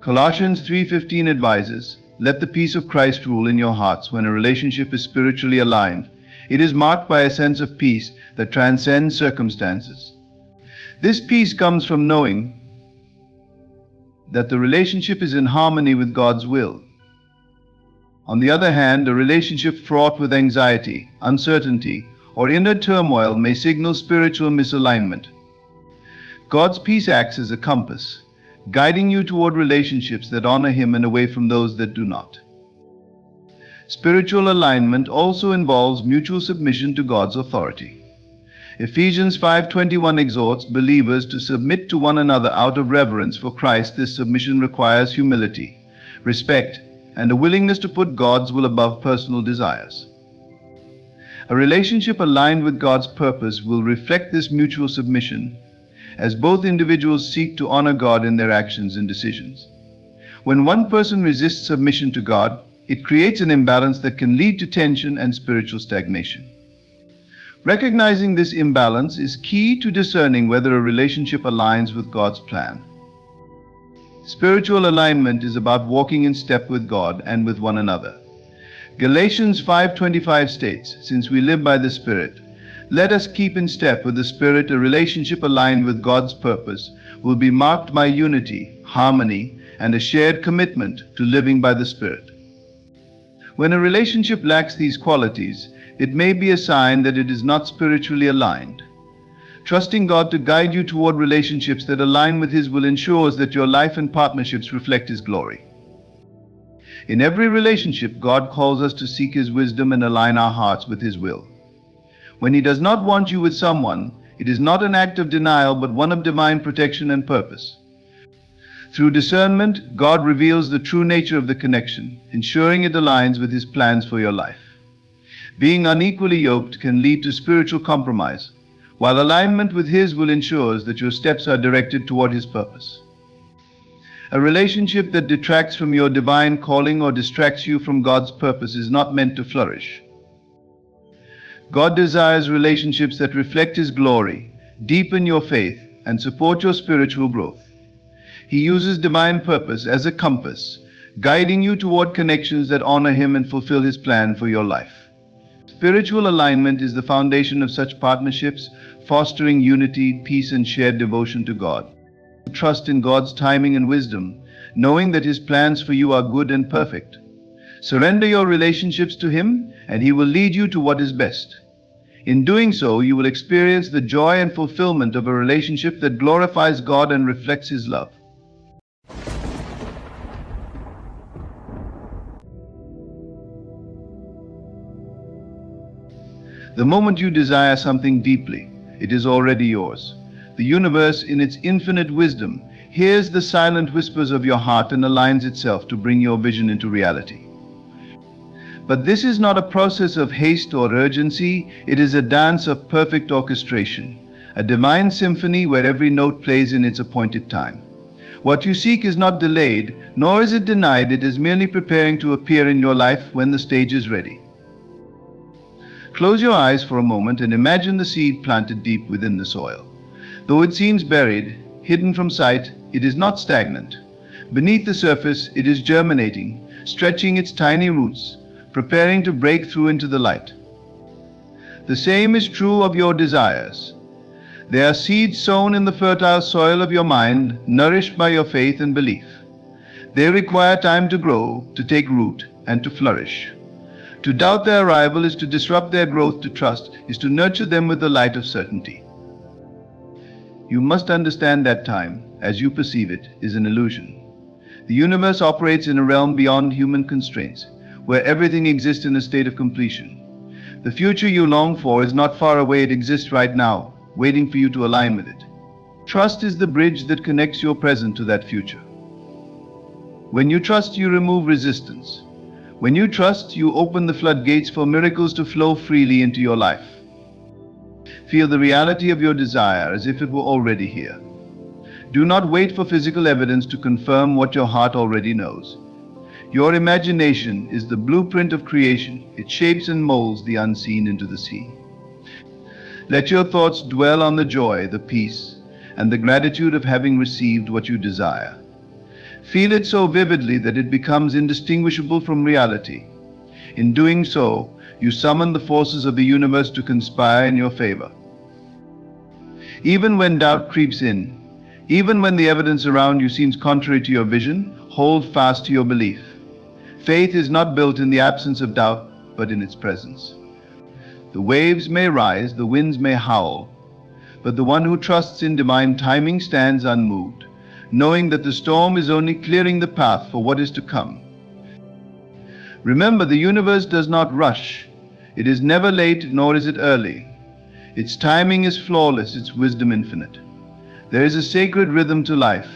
S1: Colossians 3:15 advises, "Let the peace of Christ rule in your hearts." When a relationship is spiritually aligned, it is marked by a sense of peace that transcends circumstances. This peace comes from knowing that the relationship is in harmony with God's will. On the other hand, a relationship fraught with anxiety, uncertainty, or inner turmoil may signal spiritual misalignment. God's peace acts as a compass, guiding you toward relationships that honor Him and away from those that do not. Spiritual alignment also involves mutual submission to God's authority. Ephesians 5:21 exhorts believers to submit to one another out of reverence for Christ. This submission requires humility, respect, and a willingness to put God's will above personal desires. A relationship aligned with God's purpose will reflect this mutual submission, as both individuals seek to honor God in their actions and decisions. When one person resists submission to God, it creates an imbalance that can lead to tension and spiritual stagnation. Recognizing this imbalance is key to discerning whether a relationship aligns with God's plan. Spiritual alignment is about walking in step with God and with one another. Galatians 5:25 states, "Since we live by the Spirit, let us keep in step with the Spirit." A relationship aligned with God's purpose will be marked by unity, harmony, and a shared commitment to living by the Spirit. When a relationship lacks these qualities, it may be a sign that it is not spiritually aligned. Trusting God to guide you toward relationships that align with His will ensures that your life and partnerships reflect His glory. In every relationship, God calls us to seek His wisdom and align our hearts with His will. When He does not want you with someone, it is not an act of denial but one of divine protection and purpose. Through discernment, God reveals the true nature of the connection, ensuring it aligns with His plans for your life. Being unequally yoked can lead to spiritual compromise, while alignment with His will ensures that your steps are directed toward His purpose. A relationship that detracts from your divine calling or distracts you from God's purpose is not meant to flourish. God desires relationships that reflect His glory, deepen your faith, and support your spiritual growth. He uses divine purpose as a compass, guiding you toward connections that honor Him and fulfill His plan for your life. Spiritual alignment is the foundation of such partnerships, fostering unity, peace, and shared devotion to God. Trust in God's timing and wisdom, knowing that His plans for you are good and perfect. Surrender your relationships to Him, and He will lead you to what is best. In doing so, you will experience the joy and fulfillment of a relationship that glorifies God and reflects His love. The moment you desire something deeply, it is already yours. The universe, in its infinite wisdom, hears the silent whispers of your heart and aligns itself to bring your vision into reality. But this is not a process of haste or urgency, it is a dance of perfect orchestration, a divine symphony where every note plays in its appointed time. What you seek is not delayed, nor is it denied, it is merely preparing to appear in your life when the stage is ready. Close your eyes for a moment and imagine the seed planted deep within the soil. Though it seems buried, hidden from sight, it is not stagnant. Beneath the surface, it is germinating, stretching its tiny roots, preparing to break through into the light. The same is true of your desires. They are seeds sown in the fertile soil of your mind, nourished by your faith and belief. They require time to grow, to take root, and to flourish. To doubt their arrival is to disrupt their growth. To trust is to nurture them with the light of certainty. You must understand that time, as you perceive it, is an illusion. The universe operates in a realm beyond human constraints, where everything exists in a state of completion. The future you long for is not far away, it exists right now, waiting for you to align with it. Trust is the bridge that connects your present to that future. When you trust, you remove resistance. When you trust, you open the floodgates for miracles to flow freely into your life. Feel the reality of your desire as if it were already here. Do not wait for physical evidence to confirm what your heart already knows. Your imagination is the blueprint of creation. It shapes and molds the unseen into the seen. Let your thoughts dwell on the joy, the peace, and the gratitude of having received what you desire. Feel it so vividly that it becomes indistinguishable from reality. In doing so, you summon the forces of the universe to conspire in your favor. Even when doubt creeps in, even when the evidence around you seems contrary to your vision, hold fast to your belief. Faith is not built in the absence of doubt, but in its presence. The waves may rise, the winds may howl, but the one who trusts in divine timing stands unmoved, knowing that the storm is only clearing the path for what is to come. Remember, the universe does not rush. It is never late, nor is it early. Its timing is flawless, its wisdom infinite. There is a sacred rhythm to life,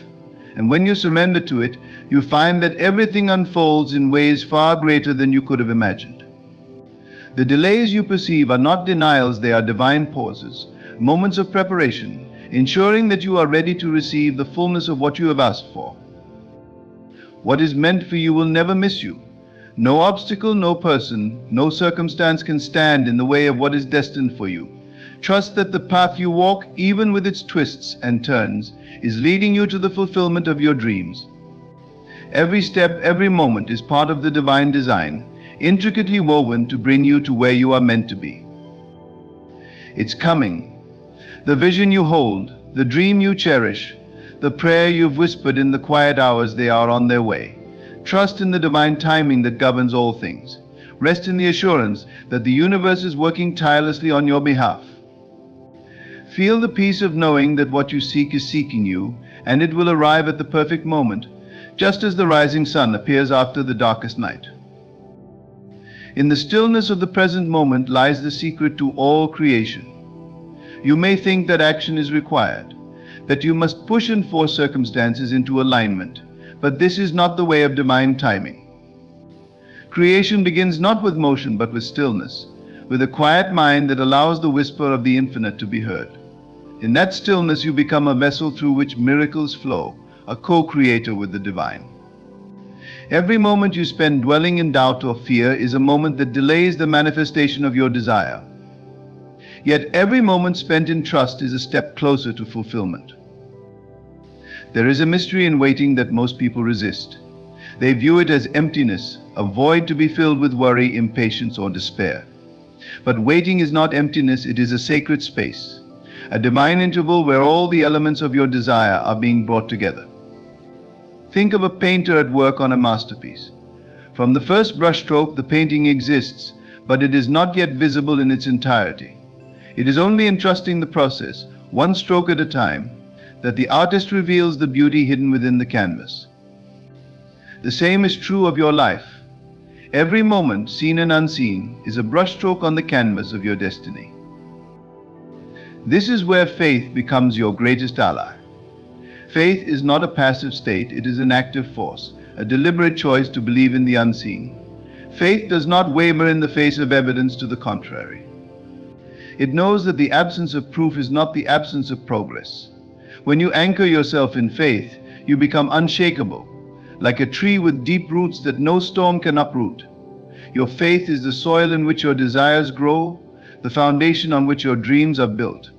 S1: and when you surrender to it, you find that everything unfolds in ways far greater than you could have imagined. The delays you perceive are not denials, they are divine pauses, moments of preparation, ensuring that you are ready to receive the fullness of what you have asked for. What is meant for you will never miss you. No obstacle, no person, no circumstance can stand in the way of what is destined for you. Trust that the path you walk, even with its twists and turns, is leading you to the fulfillment of your dreams. Every step, every moment is part of the divine design, intricately woven to bring you to where you are meant to be. It's coming. The vision you hold, the dream you cherish, the prayer you've whispered in the quiet hours, they are on their way. Trust in the divine timing that governs all things. Rest in the assurance that the universe is working tirelessly on your behalf. Feel the peace of knowing that what you seek is seeking you, and it will arrive at the perfect moment, just as the rising sun appears after the darkest night. In the stillness of the present moment lies the secret to all creation. You may think that action is required, that you must push and force circumstances into alignment, but this is not the way of divine timing. Creation begins not with motion but with stillness, with a quiet mind that allows the whisper of the infinite to be heard. In that stillness you become a vessel through which miracles flow, a co-creator with the divine. Every moment you spend dwelling in doubt or fear is a moment that delays the manifestation of your desire. Yet every moment spent in trust is a step closer to fulfillment. There is a mystery in waiting that most people resist. They view it as emptiness, a void to be filled with worry, impatience, or despair. But waiting is not emptiness, it is a sacred space, a divine interval where all the elements of your desire are being brought together. Think of a painter at work on a masterpiece. From the first brushstroke, the painting exists, but it is not yet visible in its entirety. It is only in trusting the process, one stroke at a time, that the artist reveals the beauty hidden within the canvas. The same is true of your life. Every moment, seen and unseen, is a brushstroke on the canvas of your destiny. This is where faith becomes your greatest ally. Faith is not a passive state, it is an active force, a deliberate choice to believe in the unseen. Faith does not waver in the face of evidence to the contrary. It knows that the absence of proof is not the absence of progress. When you anchor yourself in faith, you become unshakable, like a tree with deep roots that no storm can uproot. Your faith is the soil in which your desires grow, the foundation on which your dreams are built.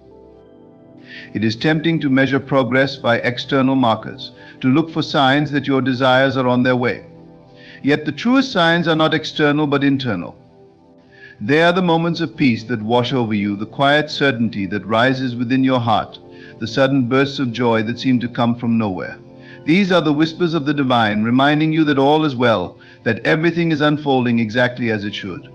S1: It is tempting to measure progress by external markers, to look for signs that your desires are on their way. Yet the truest signs are not external but internal. They are the moments of peace that wash over you, the quiet certainty that rises within your heart, the sudden bursts of joy that seem to come from nowhere. These are the whispers of the divine, reminding you that all is well, that everything is unfolding exactly as it should.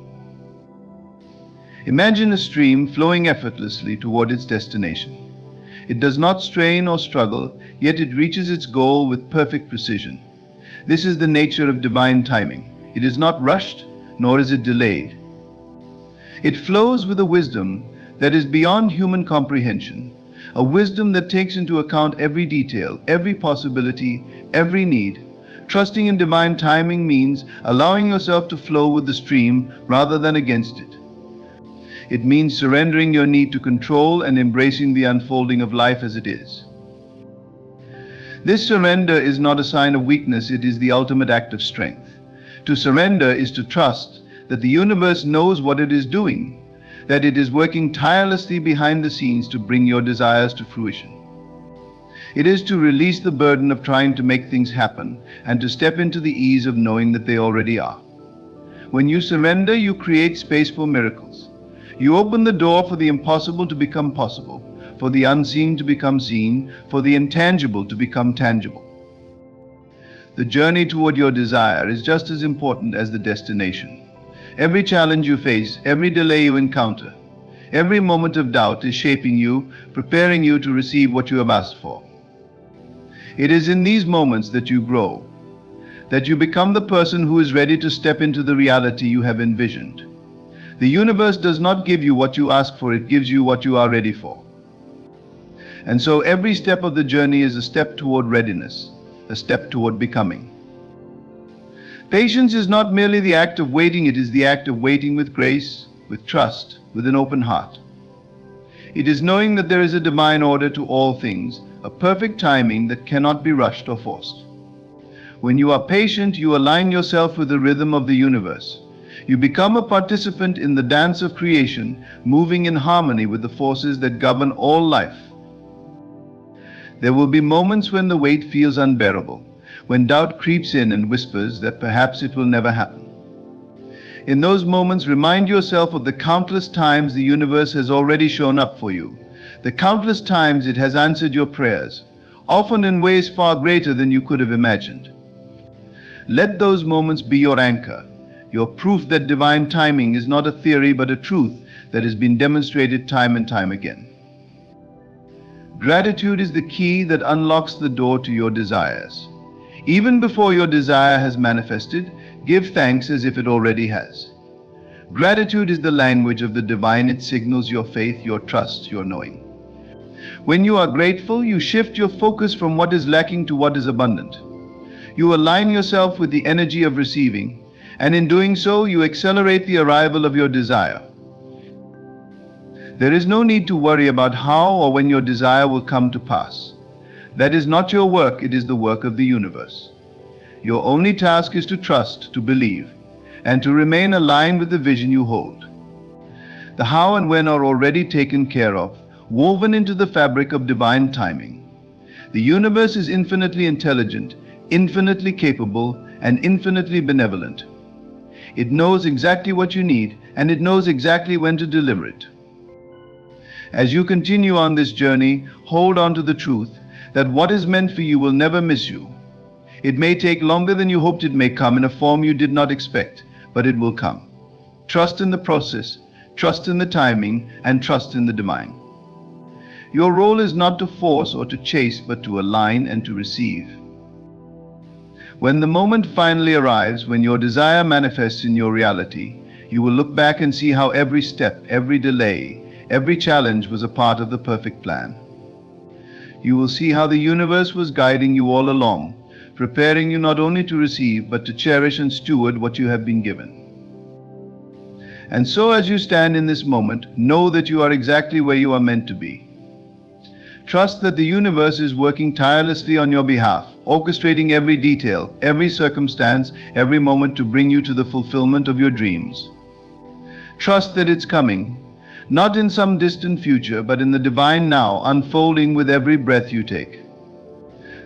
S1: Imagine a stream flowing effortlessly toward its destination. It does not strain or struggle, yet it reaches its goal with perfect precision. This is the nature of divine timing. It is not rushed, nor is it delayed. It flows with a wisdom that is beyond human comprehension, a wisdom that takes into account every detail, every possibility, every need. Trusting in divine timing means allowing yourself to flow with the stream rather than against it. It means surrendering your need to control and embracing the unfolding of life as it is. This surrender is not a sign of weakness, it is the ultimate act of strength. To surrender is to trust that the universe knows what it is doing, that it is working tirelessly behind the scenes to bring your desires to fruition. It is to release the burden of trying to make things happen and to step into the ease of knowing that they already are. When you surrender, you create space for miracles. You open the door for the impossible to become possible, for the unseen to become seen, for the intangible to become tangible. The journey toward your desire is just as important as the destination. Every challenge you face, every delay you encounter, every moment of doubt is shaping you, preparing you to receive what you have asked for. It is in these moments that you grow, that you become the person who is ready to step into the reality you have envisioned. The universe does not give you what you ask for, it gives you what you are ready for. And so every step of the journey is a step toward readiness, a step toward becoming. Patience is not merely the act of waiting, it is the act of waiting with grace, with trust, with an open heart. It is knowing that there is a divine order to all things, a perfect timing that cannot be rushed or forced. When you are patient, you align yourself with the rhythm of the universe. You become a participant in the dance of creation, moving in harmony with the forces that govern all life. There will be moments when the weight feels unbearable, when doubt creeps in and whispers that perhaps it will never happen. In those moments, remind yourself of the countless times the universe has already shown up for you, the countless times it has answered your prayers, often in ways far greater than you could have imagined. Let those moments be your anchor, your proof that divine timing is not a theory but a truth that has been demonstrated time and time again. Gratitude is the key that unlocks the door to your desires. Even before your desire has manifested, give thanks as if it already has. Gratitude is the language of the divine. It signals your faith, your trust, your knowing. When you are grateful, you shift your focus from what is lacking to what is abundant. You align yourself with the energy of receiving, and in doing so, you accelerate the arrival of your desire. There is no need to worry about how or when your desire will come to pass. That is not your work, it is the work of the universe. Your only task is to trust, to believe, and to remain aligned with the vision you hold. The how and when are already taken care of, woven into the fabric of divine timing. The universe is infinitely intelligent, infinitely capable, and infinitely benevolent. It knows exactly what you need, and it knows exactly when to deliver it. As you continue on this journey, hold on to the truth that what is meant for you will never miss you. It may take longer than you hoped, it may come in a form you did not expect, but it will come. Trust in the process, trust in the timing, and trust in the divine. Your role is not to force or to chase, but to align and to receive. When the moment finally arrives, when your desire manifests in your reality, you will look back and see how every step, every delay, every challenge was a part of the perfect plan. You will see how the universe was guiding you all along, preparing you not only to receive, but to cherish and steward what you have been given. And so as you stand in this moment, know that you are exactly where you are meant to be. Trust that the universe is working tirelessly on your behalf, orchestrating every detail, every circumstance, every moment to bring you to the fulfillment of your dreams. Trust that it's coming, not in some distant future, but in the divine now, unfolding with every breath you take.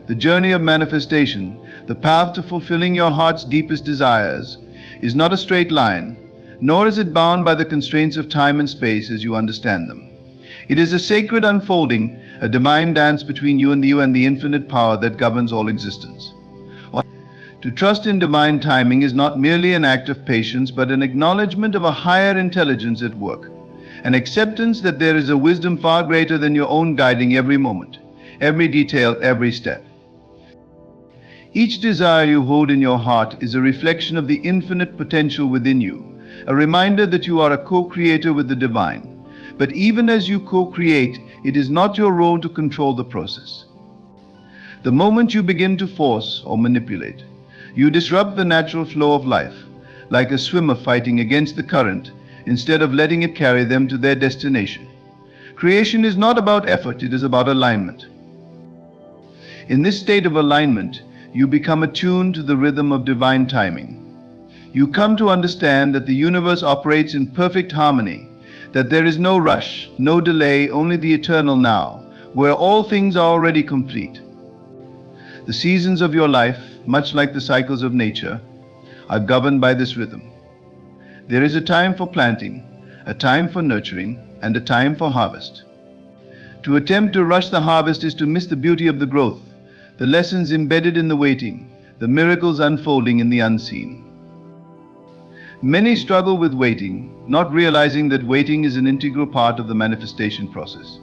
S1: The journey of manifestation, the path to fulfilling your heart's deepest desires, is not a straight line, nor is it bound by the constraints of time and space as you understand them. It is a sacred unfolding, a divine dance between you and the infinite power that governs all existence. To trust in divine timing is not merely an act of patience, but an acknowledgement of a higher intelligence at work, an acceptance that there is a wisdom far greater than your own guiding every moment, every detail, every step. Each desire you hold in your heart is a reflection of the infinite potential within you, a reminder that you are a co-creator with the divine. But even as you co-create, it is not your role to control the process. The moment you begin to force or manipulate, you disrupt the natural flow of life, like a swimmer fighting against the current, instead of letting it carry them to their destination. Creation is not about effort, it is about alignment. In this state of alignment, you become attuned to the rhythm of divine timing. You come to understand that the universe operates in perfect harmony, that there is no rush, no delay, only the eternal now, where all things are already complete. The seasons of your life, much like the cycles of nature, are governed by this rhythm. There is a time for planting, a time for nurturing, and a time for harvest. To attempt to rush the harvest is to miss the beauty of the growth, the lessons embedded in the waiting, the miracles unfolding in the unseen. Many struggle with waiting, not realizing that waiting is an integral part of the manifestation process.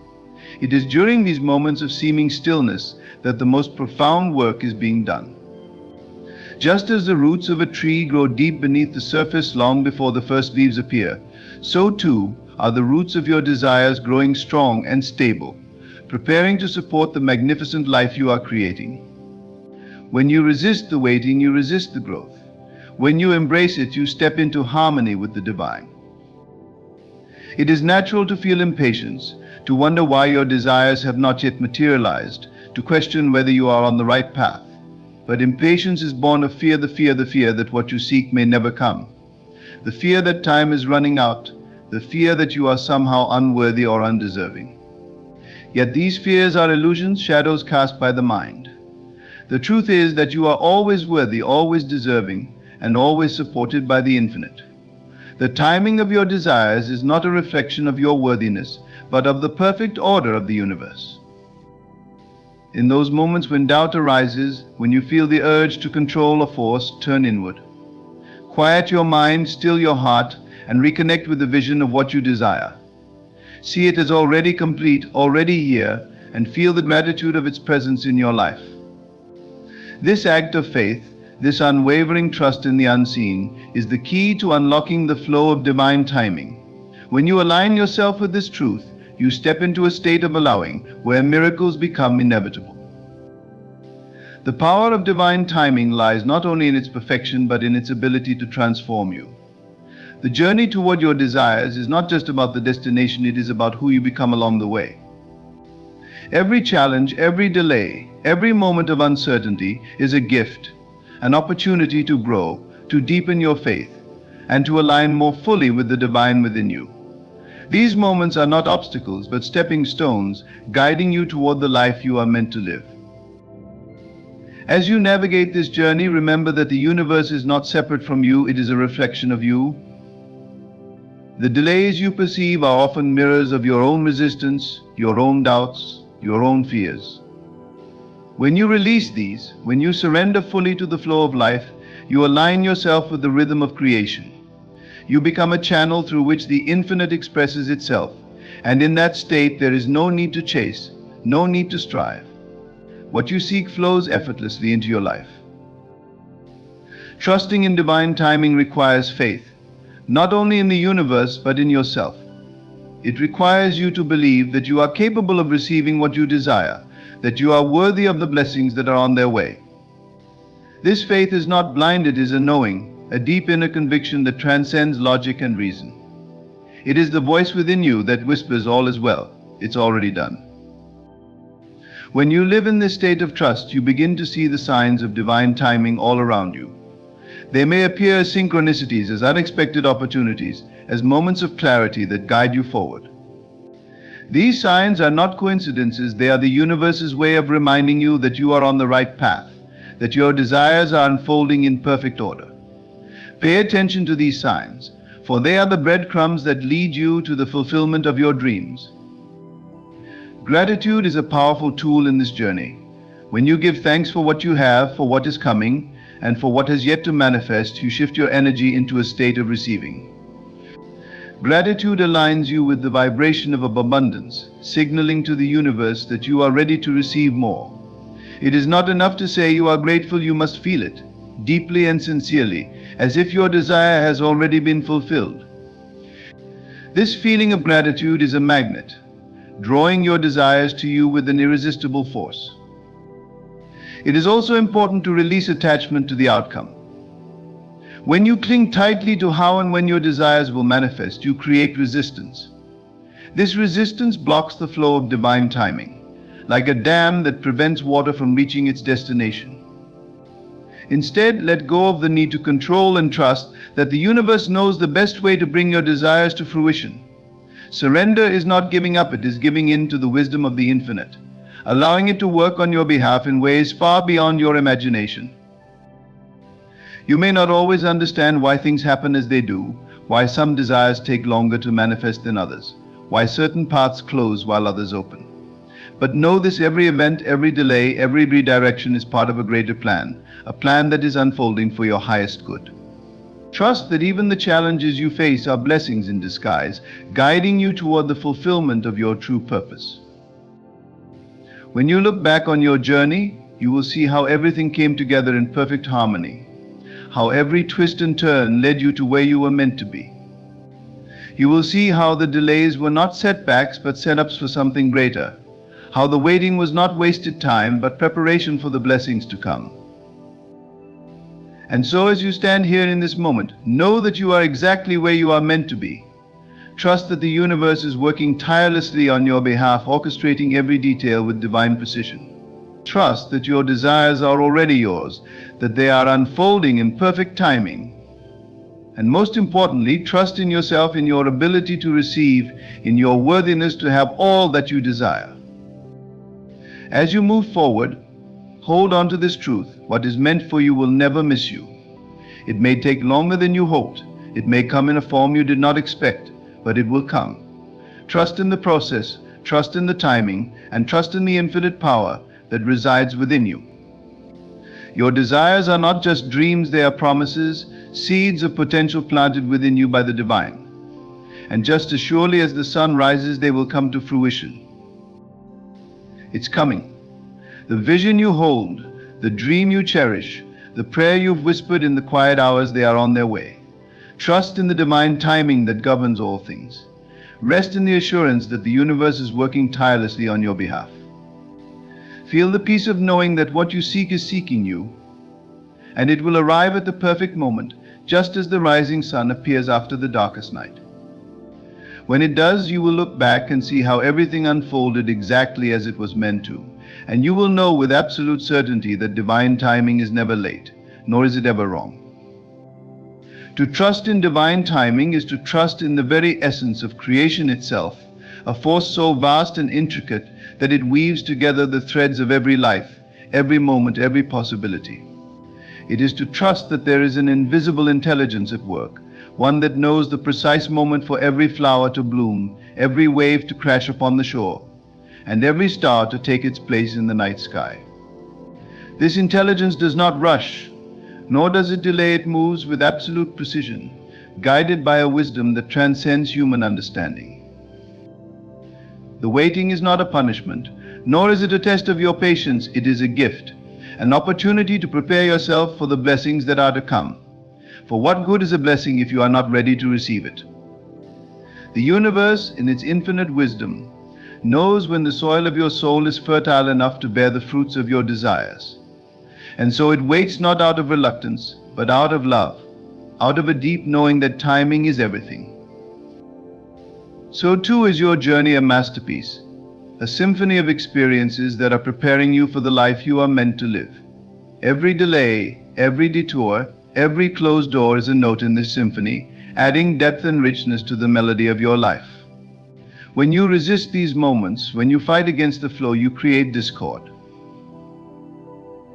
S1: It is during these moments of seeming stillness that the most profound work is being done. Just as the roots of a tree grow deep beneath the surface long before the first leaves appear, so too are the roots of your desires growing strong and stable, preparing to support the magnificent life you are creating. When you resist the waiting, you resist the growth. When you embrace it, you step into harmony with the divine. It is natural to feel impatience, to wonder why your desires have not yet materialized, to question whether you are on the right path. But impatience is born of fear that what you seek may never come. The fear that time is running out, the fear that you are somehow unworthy or undeserving. Yet these fears are illusions, shadows cast by the mind. The truth is that you are always worthy, always deserving, and always supported by the infinite. The timing of your desires is not a reflection of your worthiness, but of the perfect order of the universe. In those moments when doubt arises, when you feel the urge to control or force, turn inward. Quiet your mind, still your heart, and reconnect with the vision of what you desire. See it as already complete, already here, and feel the gratitude of its presence in your life. This act of faith, this unwavering trust in the unseen, is the key to unlocking the flow of divine timing. When you align yourself with this truth, you step into a state of allowing, where miracles become inevitable. The power of divine timing lies not only in its perfection, but in its ability to transform you. The journey toward your desires is not just about the destination, it is about who you become along the way. Every challenge, every delay, every moment of uncertainty is a gift, an opportunity to grow, to deepen your faith, and to align more fully with the divine within you. These moments are not obstacles, but stepping stones, guiding you toward the life you are meant to live. As you navigate this journey, remember that the universe is not separate from you, it is a reflection of you. The delays you perceive are often mirrors of your own resistance, your own doubts, your own fears. When you release these, when you surrender fully to the flow of life, you align yourself with the rhythm of creation. You become a channel through which the infinite expresses itself, and in that state there is no need to chase, no need to strive. What you seek flows effortlessly into your life. Trusting in divine timing requires faith, not only in the universe, but in yourself. It requires you to believe that you are capable of receiving what you desire, that you are worthy of the blessings that are on their way. This faith is not blind, it is a knowing, a deep inner conviction that transcends logic and reason. It is the voice within you that whispers, all is well, it's already done. When you live in this state of trust, you begin to see the signs of divine timing all around you. They may appear as synchronicities, as unexpected opportunities, as moments of clarity that guide you forward. These signs are not coincidences, they are the universe's way of reminding you that you are on the right path, that your desires are unfolding in perfect order. Pay attention to these signs, for they are the breadcrumbs that lead you to the fulfillment of your dreams. Gratitude is a powerful tool in this journey. When you give thanks for what you have, for what is coming, and for what has yet to manifest, you shift your energy into a state of receiving. Gratitude aligns you with the vibration of abundance, signaling to the universe that you are ready to receive more. It is not enough to say you are grateful, you must feel it, deeply and sincerely, as if your desire has already been fulfilled. This feeling of gratitude is a magnet, drawing your desires to you with an irresistible force. It is also important to release attachment to the outcome. When you cling tightly to how and when your desires will manifest, you create resistance. This resistance blocks the flow of divine timing, like a dam that prevents water from reaching its destination. Instead, let go of the need to control and trust that the universe knows the best way to bring your desires to fruition. Surrender is not giving up, it is giving in to the wisdom of the infinite, allowing it to work on your behalf in ways far beyond your imagination. You may not always understand why things happen as they do, why some desires take longer to manifest than others, why certain paths close while others open. But know this: every event, every delay, every redirection is part of a greater plan, a plan that is unfolding for your highest good. Trust that even the challenges you face are blessings in disguise, guiding you toward the fulfillment of your true purpose. When you look back on your journey, you will see how everything came together in perfect harmony, how every twist and turn led you to where you were meant to be. You will see how the delays were not setbacks but setups for something greater, how the waiting was not wasted time but preparation for the blessings to come. And so as you stand here in this moment, know that you are exactly where you are meant to be. Trust that the universe is working tirelessly on your behalf, orchestrating every detail with divine precision. Trust that your desires are already yours, that they are unfolding in perfect timing. And most importantly, trust in yourself, in your ability to receive, in your worthiness to have all that you desire. As you move forward, hold on to this truth: what is meant for you will never miss you. It may take longer than you hoped, it may come in a form you did not expect, but it will come. Trust in the process, trust in the timing, and trust in the infinite power that resides within you. Your desires are not just dreams, they are promises, seeds of potential planted within you by the divine. And just as surely as the sun rises, they will come to fruition. It's coming. The vision you hold, the dream you cherish, the prayer you've whispered in the quiet hours, they are on their way. Trust in the divine timing that governs all things. Rest in the assurance that the universe is working tirelessly on your behalf. Feel the peace of knowing that what you seek is seeking you, and it will arrive at the perfect moment, just as the rising sun appears after the darkest night. When it does, you will look back and see how everything unfolded exactly as it was meant to, and you will know with absolute certainty that divine timing is never late, nor is it ever wrong. To trust in divine timing is to trust in the very essence of creation itself, a force so vast and intricate that it weaves together the threads of every life, every moment, every possibility. It is to trust that there is an invisible intelligence at work, one that knows the precise moment for every flower to bloom, every wave to crash upon the shore, and every star to take its place in the night sky. This intelligence does not rush, nor does it delay. It moves with absolute precision, guided by a wisdom that transcends human understanding. The waiting is not a punishment, nor is it a test of your patience. It is a gift, an opportunity to prepare yourself for the blessings that are to come. For what good is a blessing if you are not ready to receive it? The universe, in its infinite wisdom, knows when the soil of your soul is fertile enough to bear the fruits of your desires. And so it waits not out of reluctance, but out of love, out of a deep knowing that timing is everything. So too is your journey a masterpiece, a symphony of experiences that are preparing you for the life you are meant to live. Every delay, every detour, every closed door is a note in this symphony, adding depth and richness to the melody of your life. When you resist these moments, when you fight against the flow, you create discord.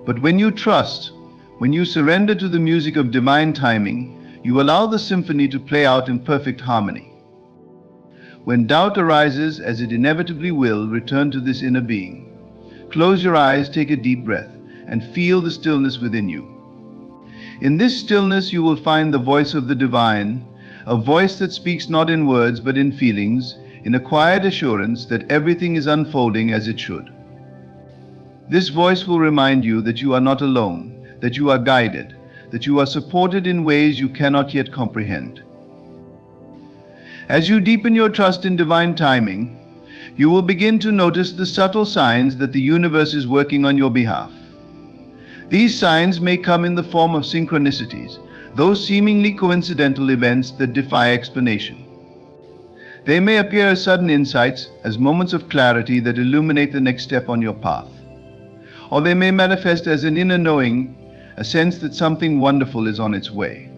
S1: But when you trust, when you surrender to the music of divine timing, you allow the symphony to play out in perfect harmony. When doubt arises, as it inevitably will, return to this inner being. Close your eyes, take a deep breath, and feel the stillness within you. In this stillness you will find the voice of the divine, a voice that speaks not in words but in feelings, in a quiet assurance that everything is unfolding as it should. This voice will remind you that you are not alone, that you are guided, that you are supported in ways you cannot yet comprehend. As you deepen your trust in divine timing, you will begin to notice the subtle signs that the universe is working on your behalf. These signs may come in the form of synchronicities, those seemingly coincidental events that defy explanation. They may appear as sudden insights, as moments of clarity that illuminate the next step on your path. Or they may manifest as an inner knowing, a sense that something wonderful is on its way.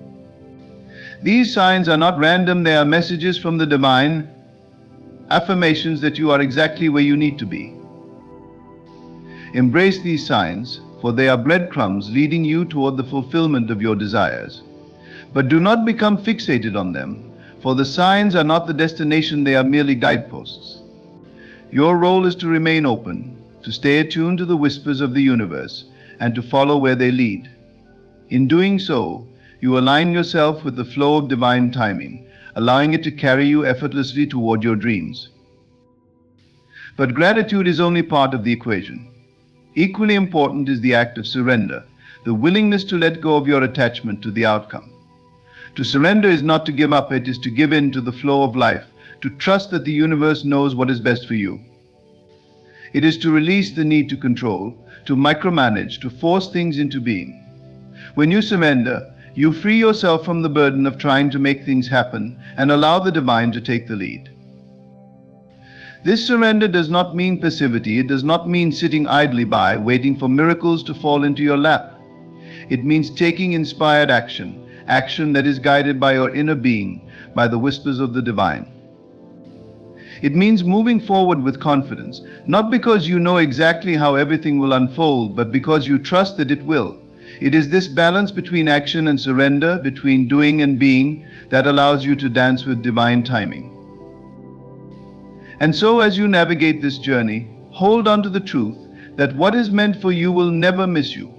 S1: These signs are not random, they are messages from the divine, affirmations that you are exactly where you need to be. Embrace these signs, for they are breadcrumbs leading you toward the fulfillment of your desires. But do not become fixated on them, for the signs are not the destination, they are merely guideposts. Your role is to remain open, to stay attuned to the whispers of the universe, and to follow where they lead. In doing so, you align yourself with the flow of divine timing, allowing it to carry you effortlessly toward your dreams. But gratitude is only part of the equation. Equally important is the act of surrender, the willingness to let go of your attachment to the outcome. To surrender is not to give up, it is to give in to the flow of life, to trust that the universe knows what is best for you. It is to release the need to control, to micromanage, to force things into being. When you surrender, you free yourself from the burden of trying to make things happen and allow the divine to take the lead. This surrender does not mean passivity. It does not mean sitting idly by, waiting for miracles to fall into your lap. It means taking inspired action, action that is guided by your inner being, by the whispers of the divine. It means moving forward with confidence, not because you know exactly how everything will unfold, but because you trust that it will. It is this balance between action and surrender, between doing and being, that allows you to dance with divine timing. And so, as you navigate this journey, hold on to the truth that what is meant for you will never miss you.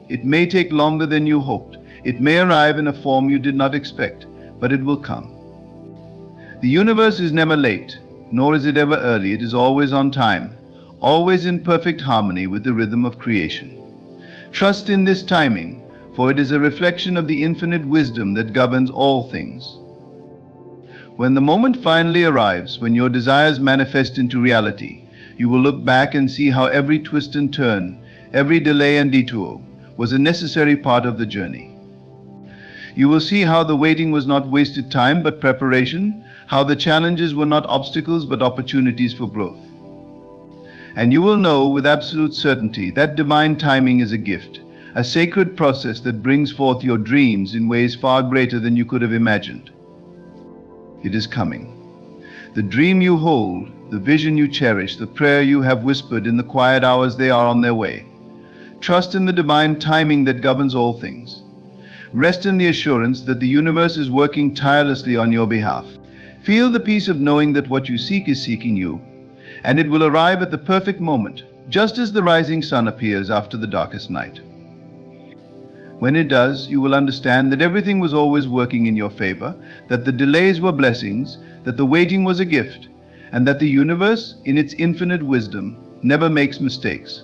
S1: It may take longer than you hoped. It may arrive in a form you did not expect, but it will come. The universe is never late, nor is it ever early. It is always on time, always in perfect harmony with the rhythm of creation. Trust in this timing, for it is a reflection of the infinite wisdom that governs all things. When the moment finally arrives, when your desires manifest into reality, you will look back and see how every twist and turn, every delay and detour was a necessary part of the journey. You will see how the waiting was not wasted time but preparation, how the challenges were not obstacles but opportunities for growth. And you will know with absolute certainty that divine timing is a gift, a sacred process that brings forth your dreams in ways far greater than you could have imagined. It is coming. The dream you hold, the vision you cherish, the prayer you have whispered in the quiet hours, they are on their way. Trust in the divine timing that governs all things. Rest in the assurance that the universe is working tirelessly on your behalf. Feel the peace of knowing that what you seek is seeking you, and it will arrive at the perfect moment, just as the rising sun appears after the darkest night. When it does, you will understand that everything was always working in your favor, that the delays were blessings, that the waiting was a gift, and that the universe, in its infinite wisdom, never makes mistakes.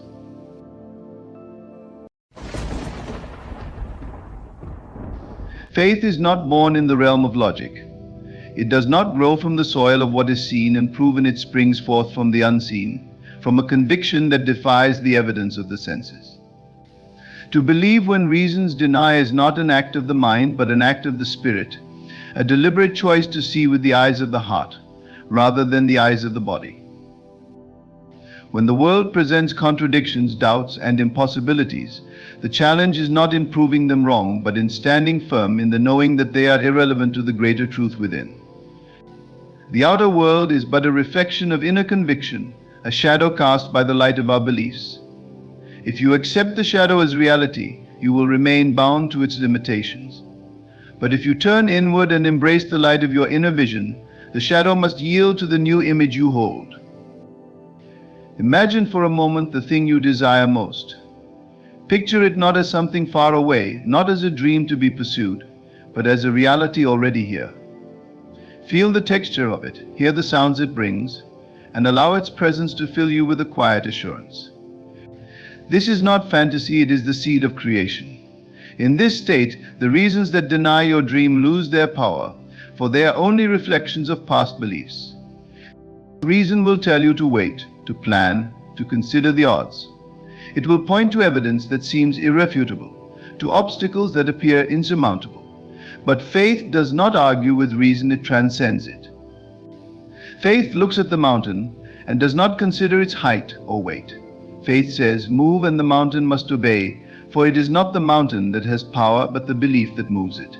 S1: Faith is not born in the realm of logic. It does not grow from the soil of what is seen and proven. It springs forth from the unseen, from a conviction that defies the evidence of the senses. To believe when reasons deny is not an act of the mind, but an act of the spirit, a deliberate choice to see with the eyes of the heart, rather than the eyes of the body. When the world presents contradictions, doubts, and impossibilities, the challenge is not in proving them wrong, but in standing firm in the knowing that they are irrelevant to the greater truth within. The outer world is but a reflection of inner conviction, a shadow cast by the light of our beliefs. If you accept the shadow as reality, you will remain bound to its limitations. But if you turn inward and embrace the light of your inner vision, the shadow must yield to the new image you hold. Imagine for a moment the thing you desire most. Picture it not as something far away, not as a dream to be pursued, but as a reality already here. Feel the texture of it, hear the sounds it brings, and allow its presence to fill you with a quiet assurance. This is not fantasy, it is the seed of creation. In this state, the reasons that deny your dream lose their power, for they are only reflections of past beliefs. Reason will tell you to wait, to plan, to consider the odds. It will point to evidence that seems irrefutable, to obstacles that appear insurmountable. But faith does not argue with reason, it transcends it. Faith looks at the mountain and does not consider its height or weight. Faith says, move and the mountain must obey, for it is not the mountain that has power, but the belief that moves it.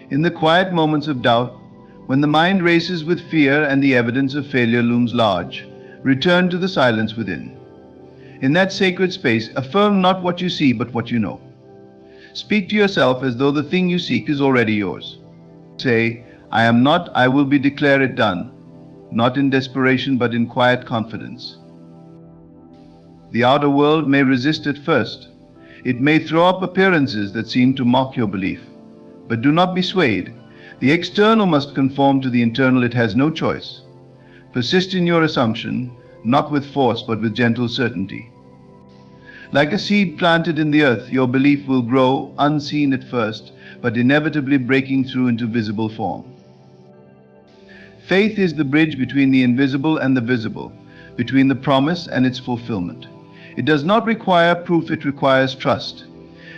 S1: In the quiet moments of doubt, When the mind races with fear and the evidence of failure looms large, return to the silence within. In that sacred space, affirm not what you see but what you know. Speak to yourself as though the thing you seek is already yours. Say, I am not, I will be, declare it done, not in desperation but in quiet confidence. The outer world may resist at first. It may throw up appearances that seem to mock your belief. But do not be swayed. The external must conform to the internal. It has no choice. Persist in your assumption, not with force but with gentle certainty. Like a seed planted in the earth, your belief will grow, unseen at first, but inevitably breaking through into visible form. Faith is the bridge between the invisible and the visible, between the promise and its fulfillment. It does not require proof, it requires trust.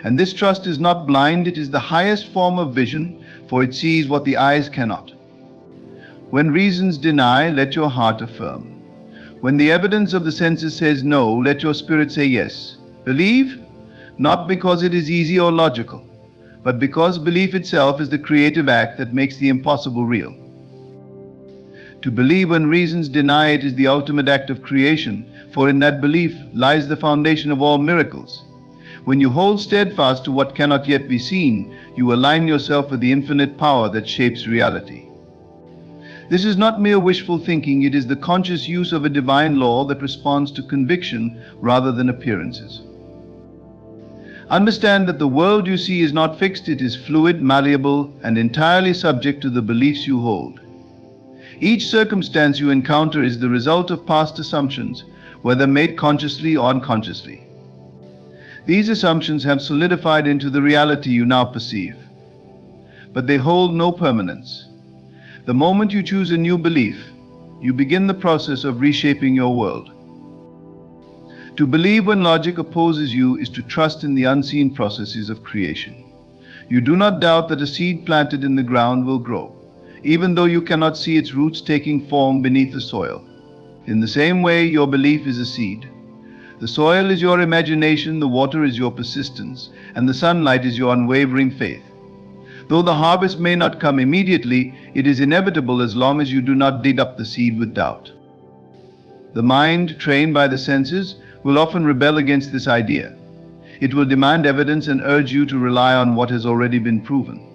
S1: And this trust is not blind, it is the highest form of vision, for it sees what the eyes cannot. When reasons deny, let your heart affirm. When the evidence of the senses says no, let your spirit say yes. Believe, not because it is easy or logical, but because belief itself is the creative act that makes the impossible real. To believe when reasons deny it is the ultimate act of creation, for in that belief lies the foundation of all miracles. When you hold steadfast to what cannot yet be seen, you align yourself with the infinite power that shapes reality. This is not mere wishful thinking, it is the conscious use of a divine law that responds to conviction rather than appearances. Understand that the world you see is not fixed, it is fluid, malleable, and entirely subject to the beliefs you hold. Each circumstance you encounter is the result of past assumptions, whether made consciously or unconsciously. These assumptions have solidified into the reality you now perceive, but they hold no permanence. The moment you choose a new belief, you begin the process of reshaping your world. To believe when logic opposes you is to trust in the unseen processes of creation. You do not doubt that a seed planted in the ground will grow, even though you cannot see its roots taking form beneath the soil. In the same way, your belief is a seed. The soil is your imagination, the water is your persistence, and the sunlight is your unwavering faith. Though the harvest may not come immediately, it is inevitable as long as you do not dig up the seed with doubt. The mind, trained by the senses, will often rebel against this idea. It will demand evidence and urge you to rely on what has already been proven.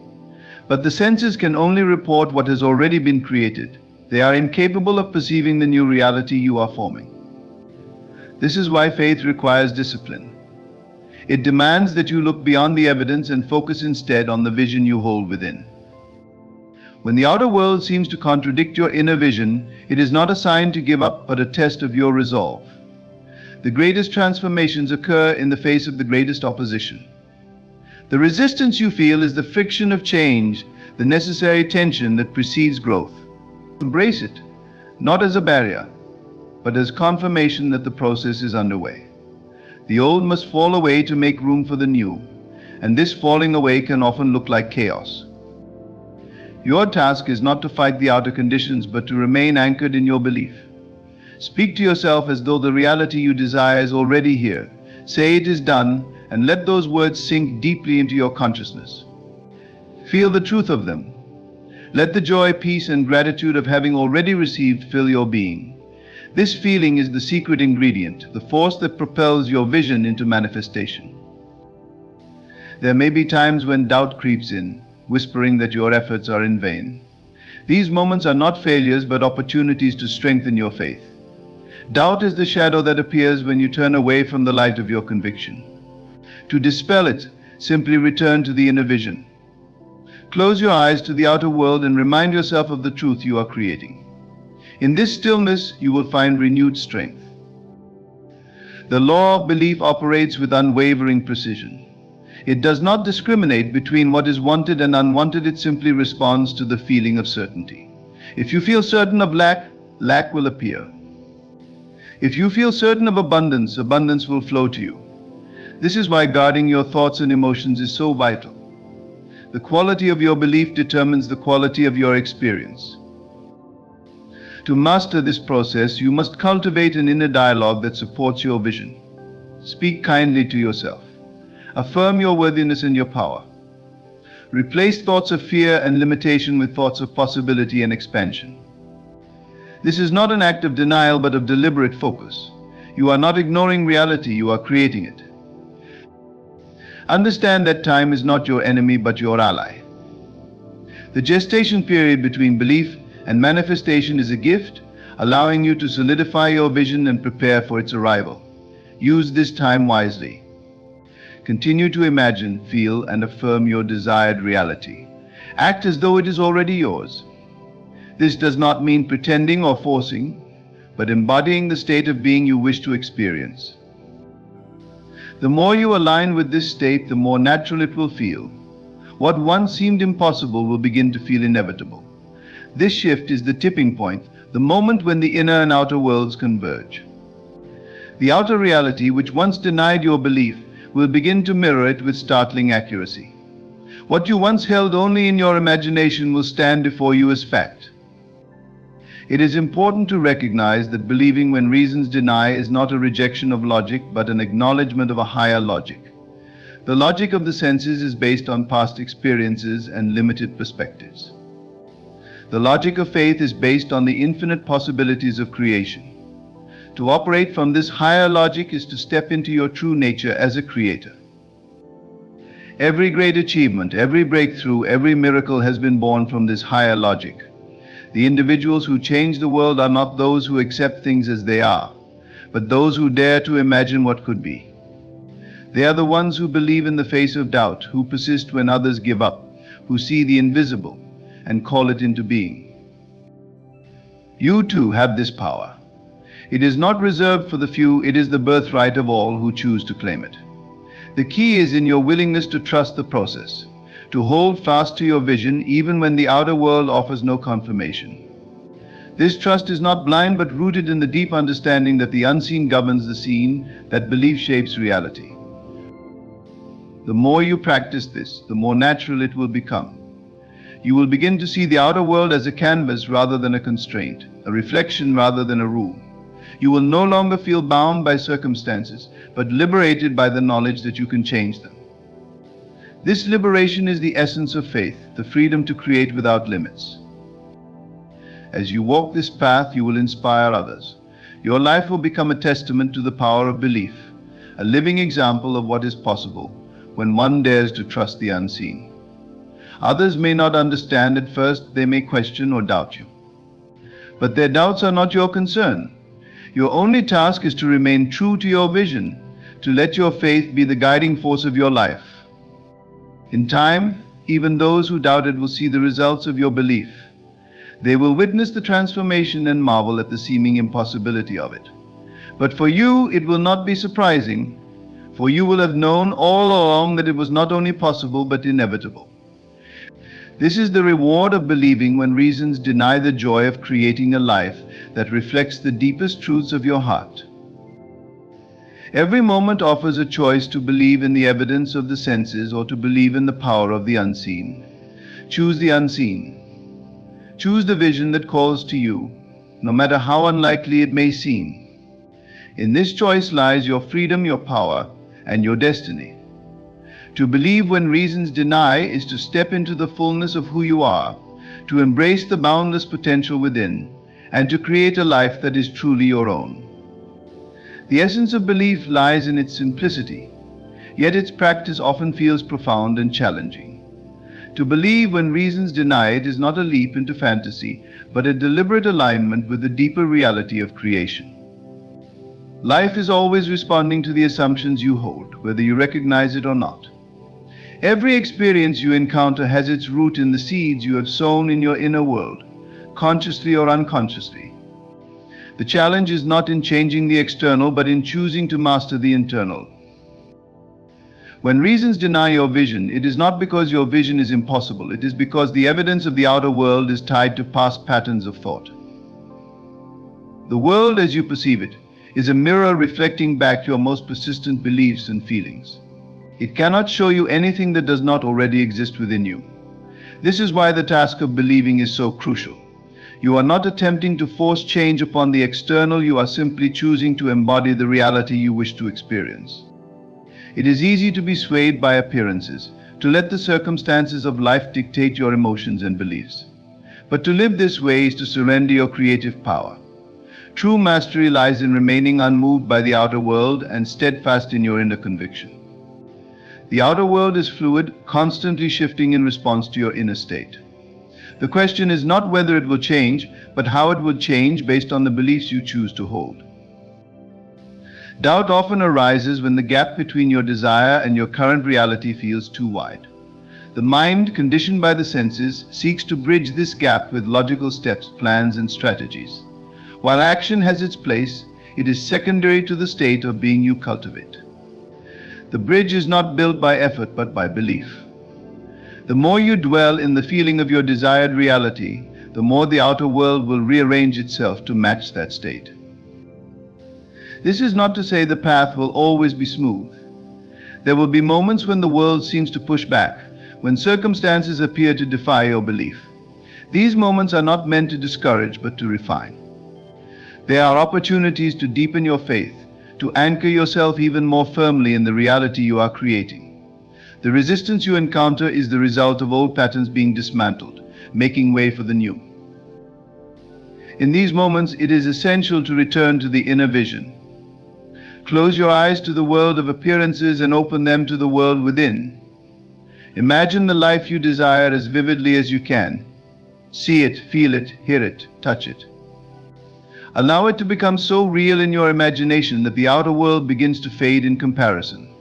S1: But the senses can only report what has already been created. They are incapable of perceiving the new reality you are forming. This is why faith requires discipline. It demands that you look beyond the evidence and focus instead on the vision you hold within. When the outer world seems to contradict your inner vision, it is not a sign to give up, but a test of your resolve. The greatest transformations occur in the face of the greatest opposition. The resistance you feel is the friction of change, the necessary tension that precedes growth. Embrace it, not as a barrier, but as confirmation that the process is underway. The old must fall away to make room for the new, and this falling away can often look like chaos. Your task is not to fight the outer conditions, but to remain anchored in your belief. Speak to yourself as though the reality you desire is already here. Say it is done, and let those words sink deeply into your consciousness. Feel the truth of them. Let the joy, peace, and gratitude of having already received fill your being. This feeling is the secret ingredient, the force that propels your vision into manifestation. There may be times when doubt creeps in, whispering that your efforts are in vain. These moments are not failures, but opportunities to strengthen your faith. Doubt is the shadow that appears when you turn away from the light of your conviction. To dispel it, simply return to the inner vision. Close your eyes to the outer world and remind yourself of the truth you are creating. In this stillness, you will find renewed strength. The law of belief operates with unwavering precision. It does not discriminate between what is wanted and unwanted, it simply responds to the feeling of certainty. If you feel certain of lack, lack will appear. If you feel certain of abundance, abundance will flow to you. This is why guarding your thoughts and emotions is so vital. The quality of your belief determines the quality of your experience. To master this process, you must cultivate an inner dialogue that supports your vision. Speak kindly to yourself. Affirm your worthiness and your power. Replace thoughts of fear and limitation with thoughts of possibility and expansion. This is not an act of denial but of deliberate focus. You are not ignoring reality, you are creating it. Understand that time is not your enemy but your ally. The gestation period between belief and manifestation is a gift, allowing you to solidify your vision and prepare for its arrival. Use this time wisely. Continue to imagine, feel, and affirm your desired reality. Act as though it is already yours. This does not mean pretending or forcing, but embodying the state of being you wish to experience. The more you align with this state, the more natural it will feel. What once seemed impossible will begin to feel inevitable. This shift is the tipping point, the moment when the inner and outer worlds converge. The outer reality, which once denied your belief, will begin to mirror it with startling accuracy. What you once held only in your imagination will stand before you as fact. It is important to recognize that believing when reasons deny is not a rejection of logic, but an acknowledgement of a higher logic. The logic of the senses is based on past experiences and limited perspectives. The logic of faith is based on the infinite possibilities of creation. To operate from this higher logic is to step into your true nature as a creator. Every great achievement, every breakthrough, every miracle has been born from this higher logic. The individuals who change the world are not those who accept things as they are, but those who dare to imagine what could be. They are the ones who believe in the face of doubt, who persist when others give up, who see the invisible and call it into being. You too have this power. It is not reserved for the few, it is the birthright of all who choose to claim it. The key is in your willingness to trust the process, to hold fast to your vision even when the outer world offers no confirmation. This trust is not blind but rooted in the deep understanding that the unseen governs the seen, that belief shapes reality. The more you practice this, the more natural it will become. You will begin to see the outer world as a canvas rather than a constraint, a reflection rather than a rule. You will no longer feel bound by circumstances, but liberated by the knowledge that you can change them. This liberation is the essence of faith, the freedom to create without limits. As you walk this path, you will inspire others. Your life will become a testament to the power of belief, a living example of what is possible when one dares to trust the unseen. Others may not understand at first, they may question or doubt you. But their doubts are not your concern. Your only task is to remain true to your vision, to let your faith be the guiding force of your life. In time, even those who doubted will see the results of your belief. They will witness the transformation and marvel at the seeming impossibility of it. But for you, it will not be surprising, for you will have known all along that it was not only possible but inevitable. This is the reward of believing when reasons deny the joy of creating a life that reflects the deepest truths of your heart. Every moment offers a choice to believe in the evidence of the senses or to believe in the power of the unseen. Choose the unseen. Choose the vision that calls to you, no matter how unlikely it may seem. In this choice lies your freedom, your power, and your destiny. To believe when reasons deny is to step into the fullness of who you are, to embrace the boundless potential within, and to create a life that is truly your own. The essence of belief lies in its simplicity, yet its practice often feels profound and challenging. To believe when reasons deny it is not a leap into fantasy, but a deliberate alignment with the deeper reality of creation. Life is always responding to the assumptions you hold, whether you recognize it or not. Every experience you encounter has its root in the seeds you have sown in your inner world, consciously or unconsciously. The challenge is not in changing the external, but in choosing to master the internal. When reasons deny your vision, it is not because your vision is impossible, it is because the evidence of the outer world is tied to past patterns of thought. The world as you perceive it is a mirror reflecting back your most persistent beliefs and feelings. It cannot show you anything that does not already exist within you. This is why the task of believing is so crucial. You are not attempting to force change upon the external, you are simply choosing to embody the reality you wish to experience. It is easy to be swayed by appearances, to let the circumstances of life dictate your emotions and beliefs. But to live this way is to surrender your creative power. True mastery lies in remaining unmoved by the outer world and steadfast in your inner conviction. The outer world is fluid, constantly shifting in response to your inner state. The question is not whether it will change, but how it will change based on the beliefs you choose to hold. Doubt often arises when the gap between your desire and your current reality feels too wide. The mind, conditioned by the senses, seeks to bridge this gap with logical steps, plans, and strategies. While action has its place, it is secondary to the state of being you cultivate. The bridge is not built by effort but by belief. The more you dwell in the feeling of your desired reality, the more the outer world will rearrange itself to match that state. This is not to say the path will always be smooth. There will be moments when the world seems to push back, when circumstances appear to defy your belief. These moments are not meant to discourage but to refine. They are opportunities to deepen your faith, to anchor yourself even more firmly in the reality you are creating. The resistance you encounter is the result of old patterns being dismantled, making way for the new. In these moments, it is essential to return to the inner vision. Close your eyes to the world of appearances and open them to the world within. Imagine the life you desire as vividly as you can. See it, feel it, hear it, touch it. Allow it to become so real in your imagination that the outer world begins to fade in comparison.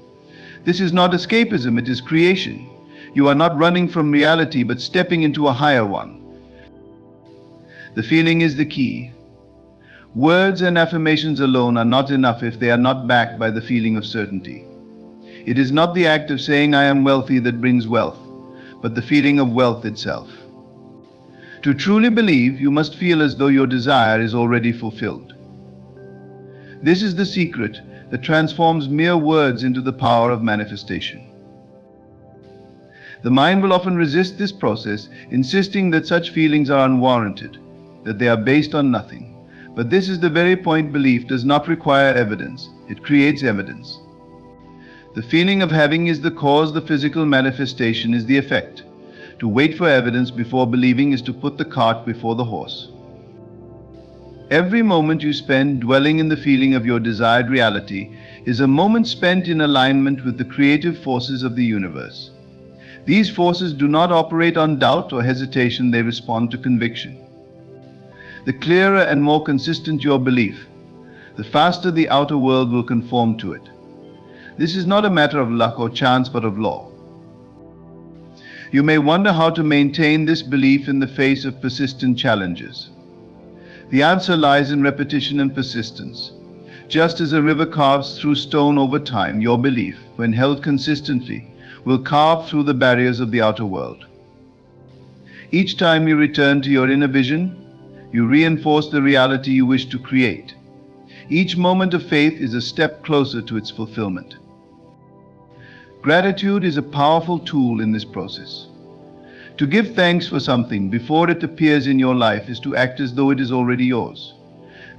S1: This is not escapism, it is creation. You are not running from reality, but stepping into a higher one. The feeling is the key. Words and affirmations alone are not enough if they are not backed by the feeling of certainty. It is not the act of saying I am wealthy that brings wealth, but the feeling of wealth itself. To truly believe, you must feel as though your desire is already fulfilled. This is the secret that transforms mere words into the power of manifestation. The mind will often resist this process, insisting that such feelings are unwarranted, that they are based on nothing. But this is the very point. Belief does not require evidence, it creates evidence. The feeling of having is the cause, the physical manifestation is the effect. To wait for evidence before believing is to put the cart before the horse. Every moment you spend dwelling in the feeling of your desired reality is a moment spent in alignment with the creative forces of the universe. These forces do not operate on doubt or hesitation, they respond to conviction. The clearer and more consistent your belief, the faster the outer world will conform to it. This is not a matter of luck or chance, but of law. You may wonder how to maintain this belief in the face of persistent challenges. The answer lies in repetition and persistence. Just as a river carves through stone over time, your belief, when held consistently, will carve through the barriers of the outer world. Each time you return to your inner vision, you reinforce the reality you wish to create. Each moment of faith is a step closer to its fulfillment. Gratitude is a powerful tool in this process. To give thanks for something before it appears in your life is to act as though it is already yours.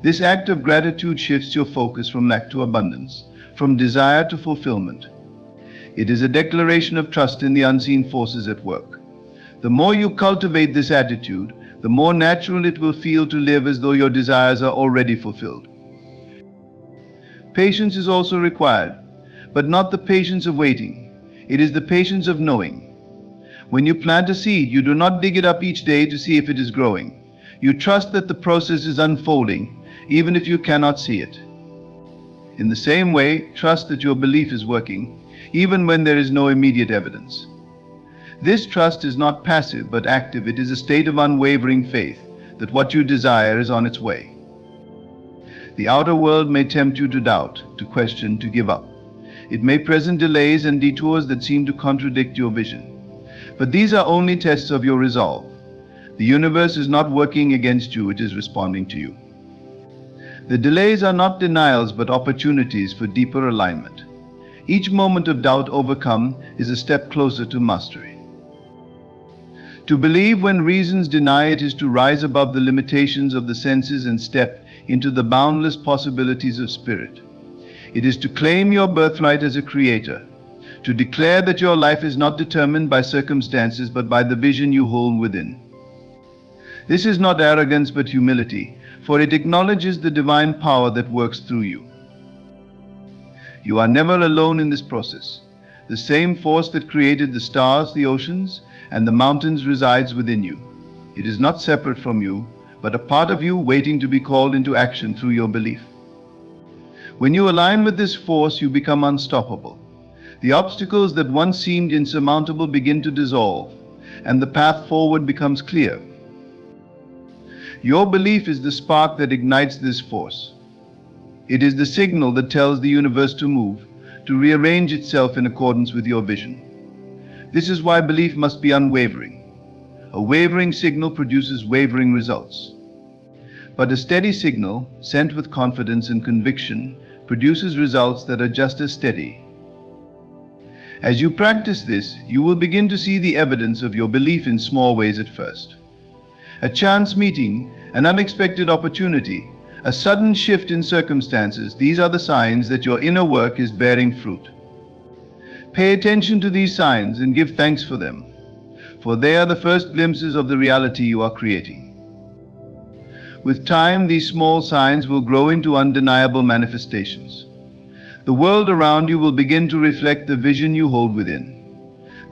S1: This act of gratitude shifts your focus from lack to abundance, from desire to fulfillment. It is a declaration of trust in the unseen forces at work. The more you cultivate this attitude, the more natural it will feel to live as though your desires are already fulfilled. Patience is also required, but not the patience of waiting. It is the patience of knowing. When you plant a seed, you do not dig it up each day to see if it is growing. You trust that the process is unfolding, even if you cannot see it. In the same way, trust that your belief is working, even when there is no immediate evidence. This trust is not passive but active. It is a state of unwavering faith that what you desire is on its way. The outer world may tempt you to doubt, to question, to give up. It may present delays and detours that seem to contradict your vision. But these are only tests of your resolve. The universe is not working against you, it is responding to you. The delays are not denials but opportunities for deeper alignment. Each moment of doubt overcome is a step closer to mastery. To believe when reasons deny it is to rise above the limitations of the senses and step into the boundless possibilities of spirit. It is to claim your birthright as a creator, to declare that your life is not determined by circumstances but by the vision you hold within. This is not arrogance but humility, for it acknowledges the divine power that works through you. You are never alone in this process. The same force that created the stars, the oceans, and the mountains resides within you. It is not separate from you, but a part of you waiting to be called into action through your belief. When you align with this force, you become unstoppable. The obstacles that once seemed insurmountable begin to dissolve, and the path forward becomes clear. Your belief is the spark that ignites this force. It is the signal that tells the universe to move, to rearrange itself in accordance with your vision. This is why belief must be unwavering. A wavering signal produces wavering results. But a steady signal, sent with confidence and conviction, produces results that are just as steady. As you practice this, you will begin to see the evidence of your belief in small ways at first. A chance meeting, an unexpected opportunity, a sudden shift in circumstances, these are the signs that your inner work is bearing fruit. Pay attention to these signs and give thanks for them, for they are the first glimpses of the reality you are creating. With time, these small signs will grow into undeniable manifestations. The world around you will begin to reflect the vision you hold within.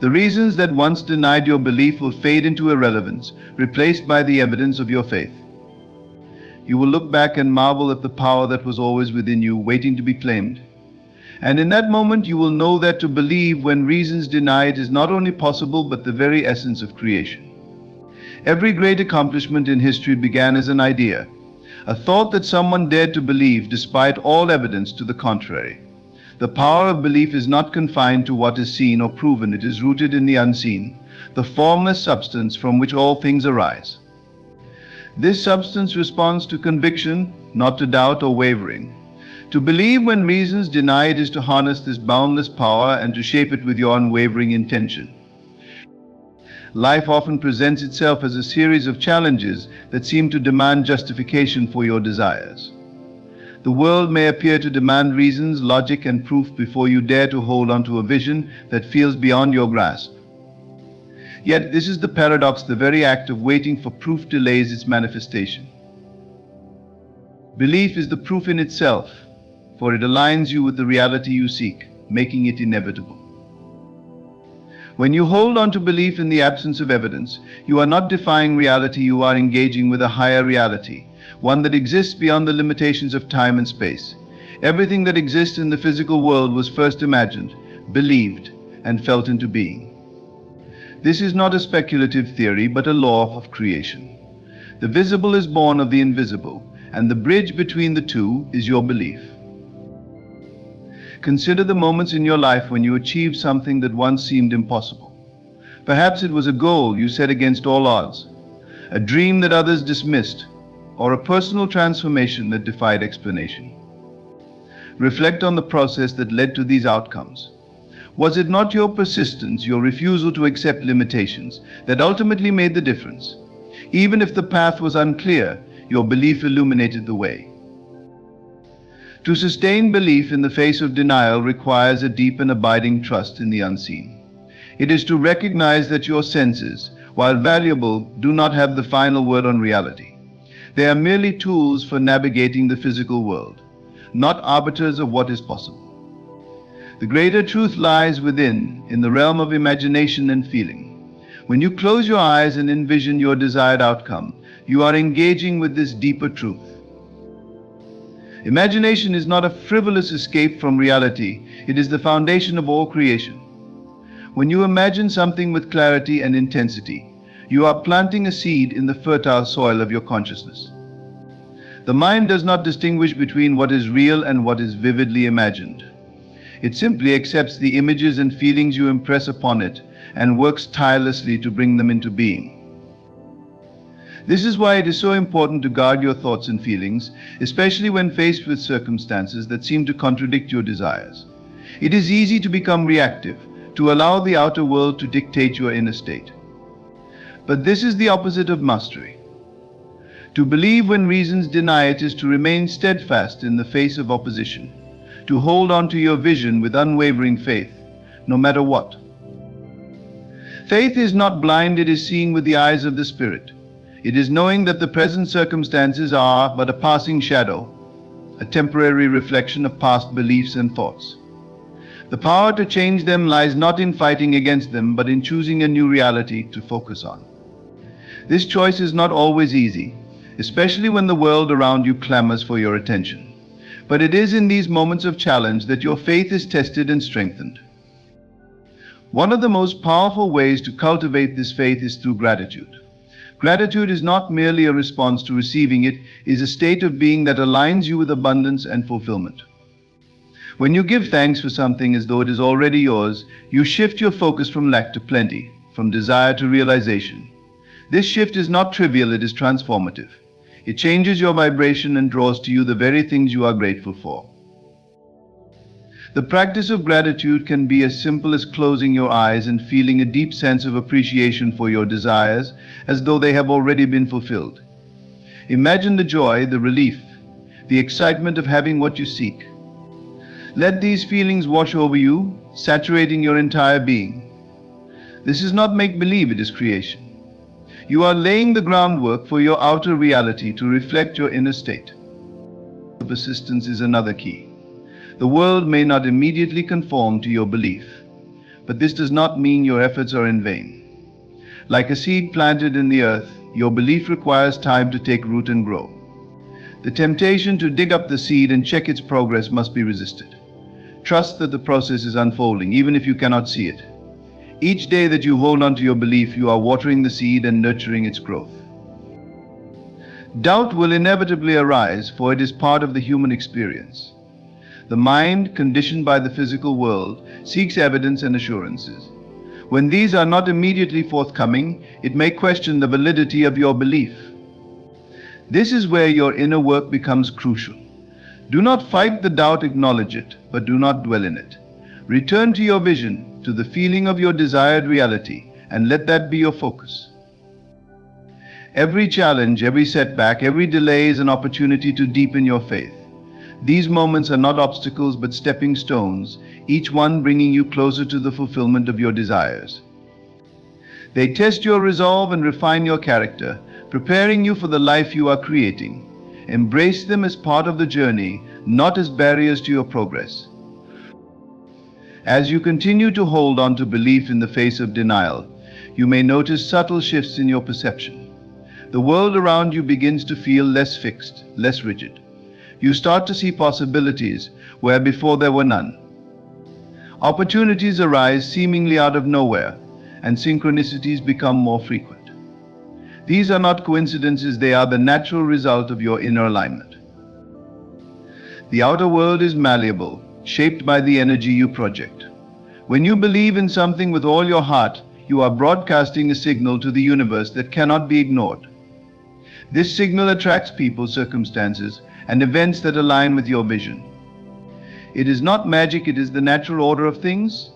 S1: The reasons that once denied your belief will fade into irrelevance, replaced by the evidence of your faith. You will look back and marvel at the power that was always within you, waiting to be claimed. And in that moment you will know that to believe when reasons deny it is not only possible but the very essence of creation. Every great accomplishment in history began as an idea, a thought that someone dared to believe despite all evidence to the contrary. The power of belief is not confined to what is seen or proven, it is rooted in the unseen, the formless substance from which all things arise. This substance responds to conviction, not to doubt or wavering. To believe when reasons deny it is to harness this boundless power and to shape it with your unwavering intention. Life often presents itself as a series of challenges that seem to demand justification for your desires. The world may appear to demand reasons, logic, and proof before you dare to hold onto a vision that feels beyond your grasp. Yet this is the paradox: the very act of waiting for proof delays its manifestation. Belief is the proof in itself, for it aligns you with the reality you seek, making it inevitable. When you hold on to belief in the absence of evidence, you are not defying reality, you are engaging with a higher reality, one that exists beyond the limitations of time and space. Everything that exists in the physical world was first imagined, believed, and felt into being. This is not a speculative theory, but a law of creation. The visible is born of the invisible, and the bridge between the two is your belief. Consider the moments in your life when you achieved something that once seemed impossible. Perhaps it was a goal you set against all odds, a dream that others dismissed, or a personal transformation that defied explanation. Reflect on the process that led to these outcomes. Was it not your persistence, your refusal to accept limitations, that ultimately made the difference? Even if the path was unclear, your belief illuminated the way. To sustain belief in the face of denial requires a deep and abiding trust in the unseen. It is to recognize that your senses, while valuable, do not have the final word on reality. They are merely tools for navigating the physical world, not arbiters of what is possible. The greater truth lies within, in the realm of imagination and feeling. When you close your eyes and envision your desired outcome, you are engaging with this deeper truth. Imagination is not a frivolous escape from reality, it is the foundation of all creation. When you imagine something with clarity and intensity, you are planting a seed in the fertile soil of your consciousness. The mind does not distinguish between what is real and what is vividly imagined. It simply accepts the images and feelings you impress upon it and works tirelessly to bring them into being. This is why it is so important to guard your thoughts and feelings, especially when faced with circumstances that seem to contradict your desires. It is easy to become reactive, to allow the outer world to dictate your inner state. But this is the opposite of mastery. To believe when reasons deny it is to remain steadfast in the face of opposition, to hold on to your vision with unwavering faith, no matter what. Faith is not blind, it is seeing with the eyes of the Spirit. It is knowing that the present circumstances are but a passing shadow, a temporary reflection of past beliefs and thoughts. The power to change them lies not in fighting against them, but in choosing a new reality to focus on. This choice is not always easy, especially when the world around you clamors for your attention. But it is in these moments of challenge that your faith is tested and strengthened. One of the most powerful ways to cultivate this faith is through gratitude. Gratitude is not merely a response to receiving, it is a state of being that aligns you with abundance and fulfillment. When you give thanks for something as though it is already yours, you shift your focus from lack to plenty, from desire to realization. This shift is not trivial, it is transformative. It changes your vibration and draws to you the very things you are grateful for. The practice of gratitude can be as simple as closing your eyes and feeling a deep sense of appreciation for your desires, as though they have already been fulfilled. Imagine the joy, the relief, the excitement of having what you seek. Let these feelings wash over you, saturating your entire being. This is not make-believe, it is creation. You are laying the groundwork for your outer reality to reflect your inner state. Persistence is another key. The world may not immediately conform to your belief, but this does not mean your efforts are in vain. Like a seed planted in the earth, your belief requires time to take root and grow. The temptation to dig up the seed and check its progress must be resisted. Trust that the process is unfolding, even if you cannot see it. Each day that you hold on to your belief, you are watering the seed and nurturing its growth. Doubt will inevitably arise, for it is part of the human experience. The mind, conditioned by the physical world, seeks evidence and assurances. When these are not immediately forthcoming, it may question the validity of your belief. This is where your inner work becomes crucial. Do not fight the doubt, acknowledge it, but do not dwell in it. Return to your vision, to the feeling of your desired reality, and let that be your focus. Every challenge, every setback, every delay is an opportunity to deepen your faith. These moments are not obstacles but stepping stones, each one bringing you closer to the fulfillment of your desires. They test your resolve and refine your character, preparing you for the life you are creating. Embrace them as part of the journey, not as barriers to your progress. As you continue to hold on to belief in the face of denial, you may notice subtle shifts in your perception. The world around you begins to feel less fixed, less rigid. You start to see possibilities where before there were none. Opportunities arise seemingly out of nowhere, and synchronicities become more frequent. These are not coincidences, they are the natural result of your inner alignment. The outer world is malleable, shaped by the energy you project. When you believe in something with all your heart, you are broadcasting a signal to the universe that cannot be ignored. This signal attracts people, circumstances, and events that align with your vision. It is not magic, it is the natural order of things.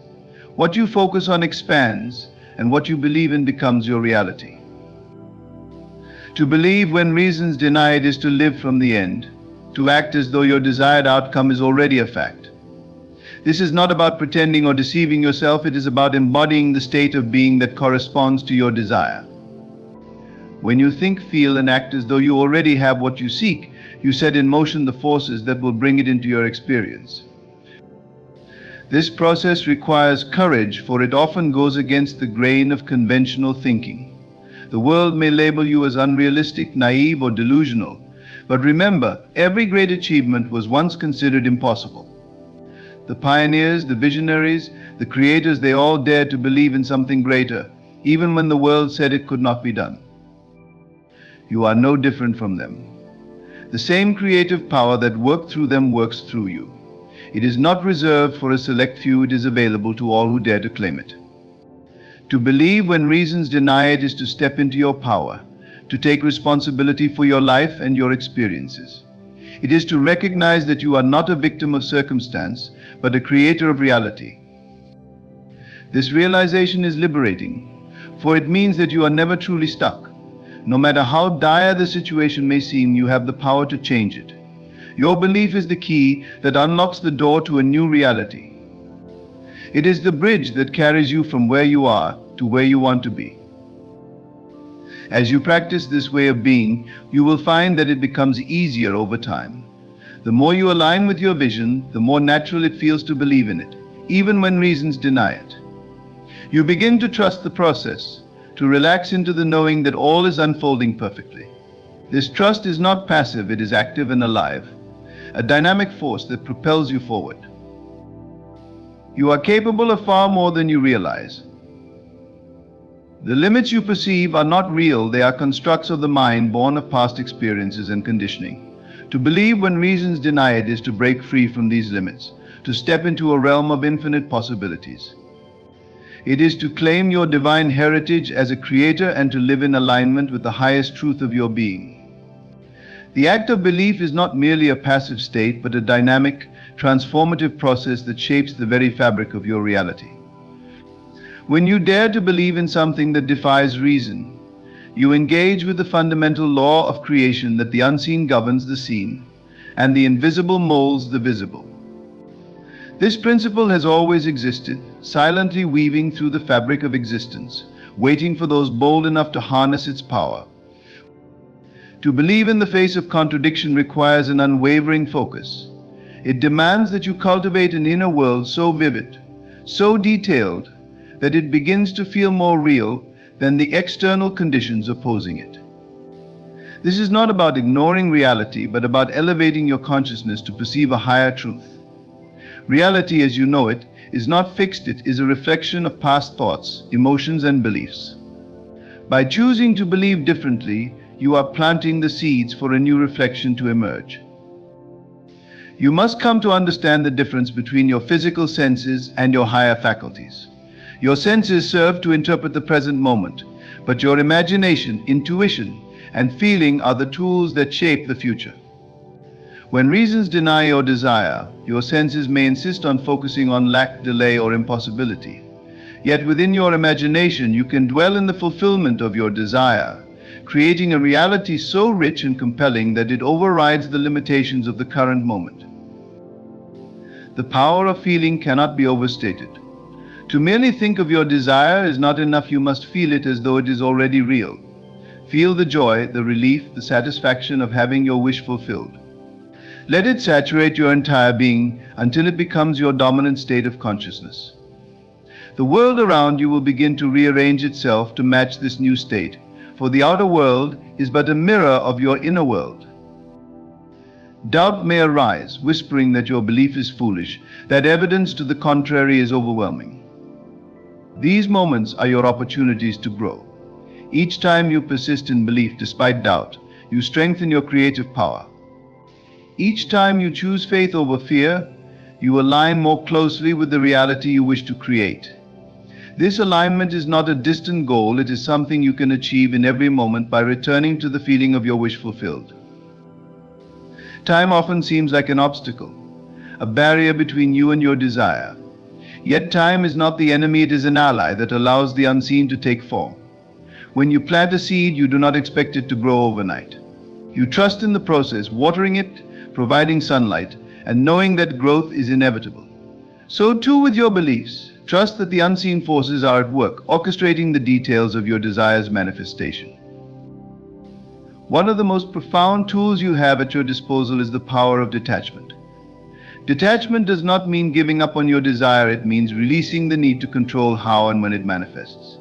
S1: What you focus on expands, and what you believe in becomes your reality. To believe when reasons deny it is to live from the end, to act as though your desired outcome is already a fact. This is not about pretending or deceiving yourself, it is about embodying the state of being that corresponds to your desire. When you think, feel, and act as though you already have what you seek, you set in motion the forces that will bring it into your experience. This process requires courage, for it often goes against the grain of conventional thinking. The world may label you as unrealistic, naive, or delusional, but remember, every great achievement was once considered impossible. The pioneers, the visionaries, the creators, they all dared to believe in something greater, even when the world said it could not be done. You are no different from them. The same creative power that worked through them works through you. It is not reserved for a select few, it is available to all who dare to claim it. To believe when reasons deny it is to step into your power, to take responsibility for your life and your experiences. It is to recognize that you are not a victim of circumstance, but a creator of reality. This realization is liberating, for it means that you are never truly stuck. No matter how dire the situation may seem, you have the power to change it. Your belief is the key that unlocks the door to a new reality. It is the bridge that carries you from where you are to where you want to be. As you practice this way of being, you will find that it becomes easier over time. The more you align with your vision, the more natural it feels to believe in it, even when reasons deny it. You begin to trust the process, to relax into the knowing that all is unfolding perfectly. This trust is not passive, it is active and alive, a dynamic force that propels you forward. You are capable of far more than you realize. The limits you perceive are not real, they are constructs of the mind born of past experiences and conditioning. To believe when reasons deny it is to break free from these limits, to step into a realm of infinite possibilities. It is to claim your divine heritage as a creator and to live in alignment with the highest truth of your being. The act of belief is not merely a passive state, but a dynamic, transformative process that shapes the very fabric of your reality. When you dare to believe in something that defies reason, you engage with the fundamental law of creation that the unseen governs the seen, and the invisible molds the visible. This principle has always existed, silently weaving through the fabric of existence, waiting for those bold enough to harness its power. To believe in the face of contradiction requires an unwavering focus. It demands that you cultivate an inner world so vivid, so detailed, that it begins to feel more real than the external conditions opposing it. This is not about ignoring reality, but about elevating your consciousness to perceive a higher truth. Reality as you know it is not fixed, it is a reflection of past thoughts, emotions, and beliefs. By choosing to believe differently, you are planting the seeds for a new reflection to emerge. You must come to understand the difference between your physical senses and your higher faculties. Your senses serve to interpret the present moment, but your imagination, intuition, and feeling are the tools that shape the future. When reasons deny your desire, your senses may insist on focusing on lack, delay, or impossibility. Yet within your imagination, you can dwell in the fulfillment of your desire, creating a reality so rich and compelling that it overrides the limitations of the current moment. The power of feeling cannot be overstated. To merely think of your desire is not enough, you must feel it as though it is already real. Feel the joy, the relief, the satisfaction of having your wish fulfilled. Let it saturate your entire being until it becomes your dominant state of consciousness. The world around you will begin to rearrange itself to match this new state, for the outer world is but a mirror of your inner world. Doubt may arise, whispering that your belief is foolish, that evidence to the contrary is overwhelming. These moments are your opportunities to grow. Each time you persist in belief despite doubt, you strengthen your creative power. Each time you choose faith over fear, you align more closely with the reality you wish to create. This alignment is not a distant goal, it is something you can achieve in every moment by returning to the feeling of your wish fulfilled. Time often seems like an obstacle, a barrier between you and your desire. Yet time is not the enemy, it is an ally that allows the unseen to take form. When you plant a seed, you do not expect it to grow overnight. You trust in the process, watering it, providing sunlight, and knowing that growth is inevitable. So too with your beliefs. Trust that the unseen forces are at work, orchestrating the details of your desire's manifestation. One of the most profound tools you have at your disposal is the power of detachment. Detachment does not mean giving up on your desire, it means releasing the need to control how and when it manifests.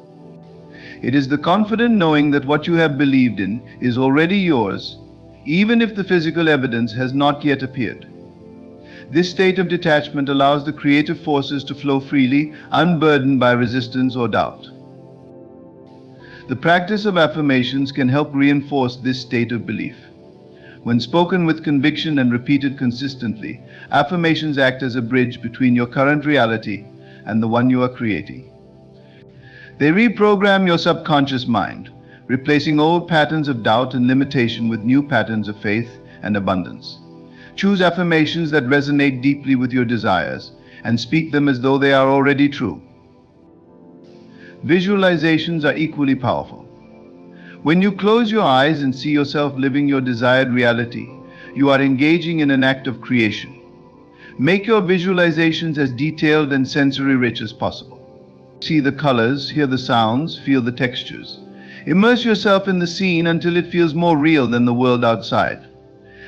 S1: It is the confident knowing that what you have believed in is already yours, even if the physical evidence has not yet appeared. This state of detachment allows the creative forces to flow freely, unburdened by resistance or doubt. The practice of affirmations can help reinforce this state of belief. When spoken with conviction and repeated consistently, affirmations act as a bridge between your current reality and the one you are creating. They reprogram your subconscious mind, replacing old patterns of doubt and limitation with new patterns of faith and abundance. Choose affirmations that resonate deeply with your desires and speak them as though they are already true. Visualizations are equally powerful. When you close your eyes and see yourself living your desired reality, you are engaging in an act of creation. Make your visualizations as detailed and sensory-rich as possible. See the colors, hear the sounds, feel the textures. Immerse yourself in the scene until it feels more real than the world outside.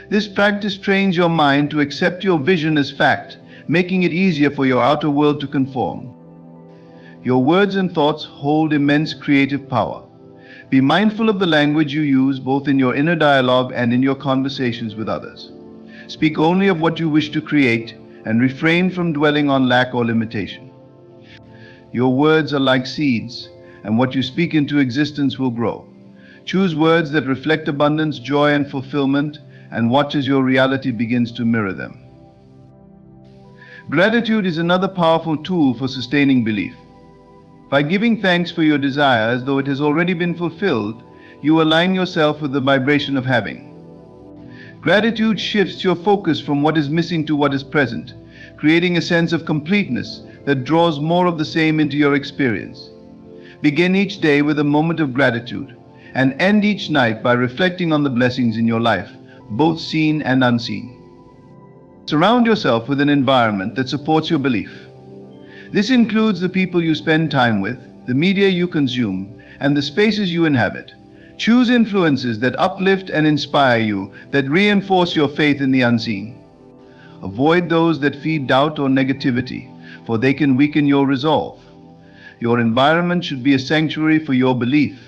S1: This practice trains your mind to accept your vision as fact, making it easier for your outer world to conform. Your words and thoughts hold immense creative power. Be mindful of the language you use, both in your inner dialogue and in your conversations with others. Speak only of what you wish to create and refrain from dwelling on lack or limitation. Your words are like seeds, and what you speak into existence will grow. Choose words that reflect abundance, joy, and fulfillment, and watch as your reality begins to mirror them. Gratitude is another powerful tool for sustaining belief. By giving thanks for your desire as though it has already been fulfilled, you align yourself with the vibration of having. Gratitude shifts your focus from what is missing to what is present, creating a sense of completeness that draws more of the same into your experience. Begin each day with a moment of gratitude, and end each night by reflecting on the blessings in your life, both seen and unseen. Surround yourself with an environment that supports your belief. This includes the people you spend time with, the media you consume, and the spaces you inhabit. Choose influences that uplift and inspire you, that reinforce your faith in the unseen. Avoid those that feed doubt or negativity, for they can weaken your resolve. Your environment should be a sanctuary for your belief,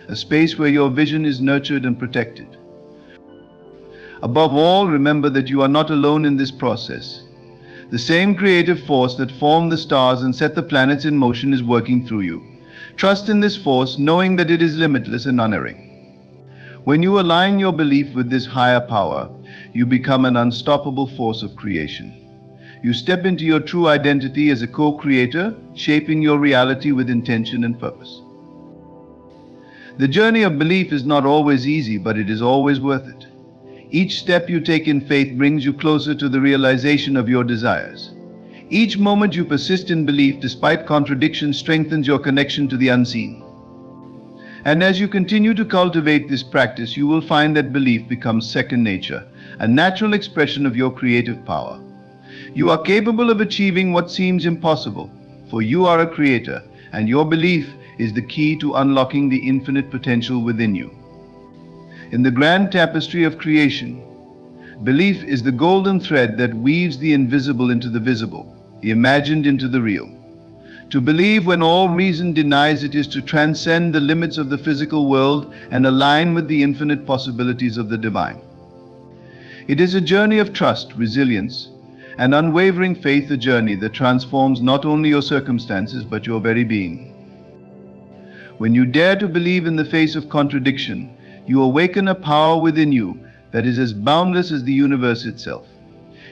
S1: a space where your vision is nurtured and protected. Above all, remember that you are not alone in this process. The same creative force that formed the stars and set the planets in motion is working through you. Trust in this force, knowing that it is limitless and unerring. When you align your belief with this higher power, you become an unstoppable force of creation. You step into your true identity as a co-creator, shaping your reality with intention and purpose. The journey of belief is not always easy, but it is always worth it. Each step you take in faith brings you closer to the realization of your desires. Each moment you persist in belief despite contradiction strengthens your connection to the unseen. And as you continue to cultivate this practice, you will find that belief becomes second nature, a natural expression of your creative power. You are capable of achieving what seems impossible, for you are a creator, and your belief is the key to unlocking the infinite potential within you. In the grand tapestry of creation, belief is the golden thread that weaves the invisible into the visible, the imagined into the real. To believe when all reason denies it is to transcend the limits of the physical world and align with the infinite possibilities of the divine. It is a journey of trust, resilience, and unwavering faith, a journey that transforms not only your circumstances but your very being. When you dare to believe in the face of contradiction, you awaken a power within you that is as boundless as the universe itself.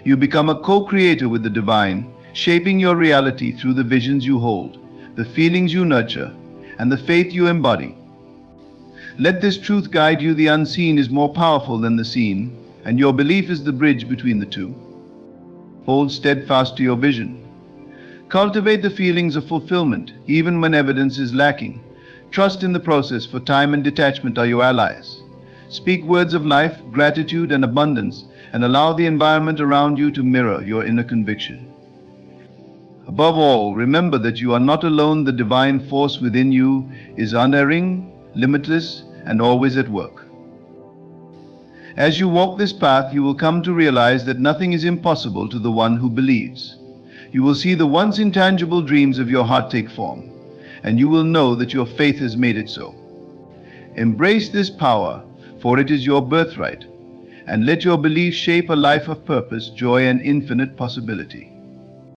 S1: You become a co-creator with the divine, shaping your reality through the visions you hold, the feelings you nurture, and the faith you embody. Let this truth guide you: the unseen is more powerful than the seen, and your belief is the bridge between the two. Hold steadfast to your vision. Cultivate the feelings of fulfillment, even when evidence is lacking. Trust in the process, for time and detachment are your allies. Speak words of life, gratitude, and abundance, and allow the environment around you to mirror your inner conviction. Above all, remember that you are not alone. The divine force within you is unerring, limitless, and always at work. As you walk this path, you will come to realize that nothing is impossible to the one who believes. You will see the once intangible dreams of your heart take form, and you will know that your faith has made it so. Embrace this power, for it is your birthright, and let your belief shape a life of purpose, joy, and infinite possibility.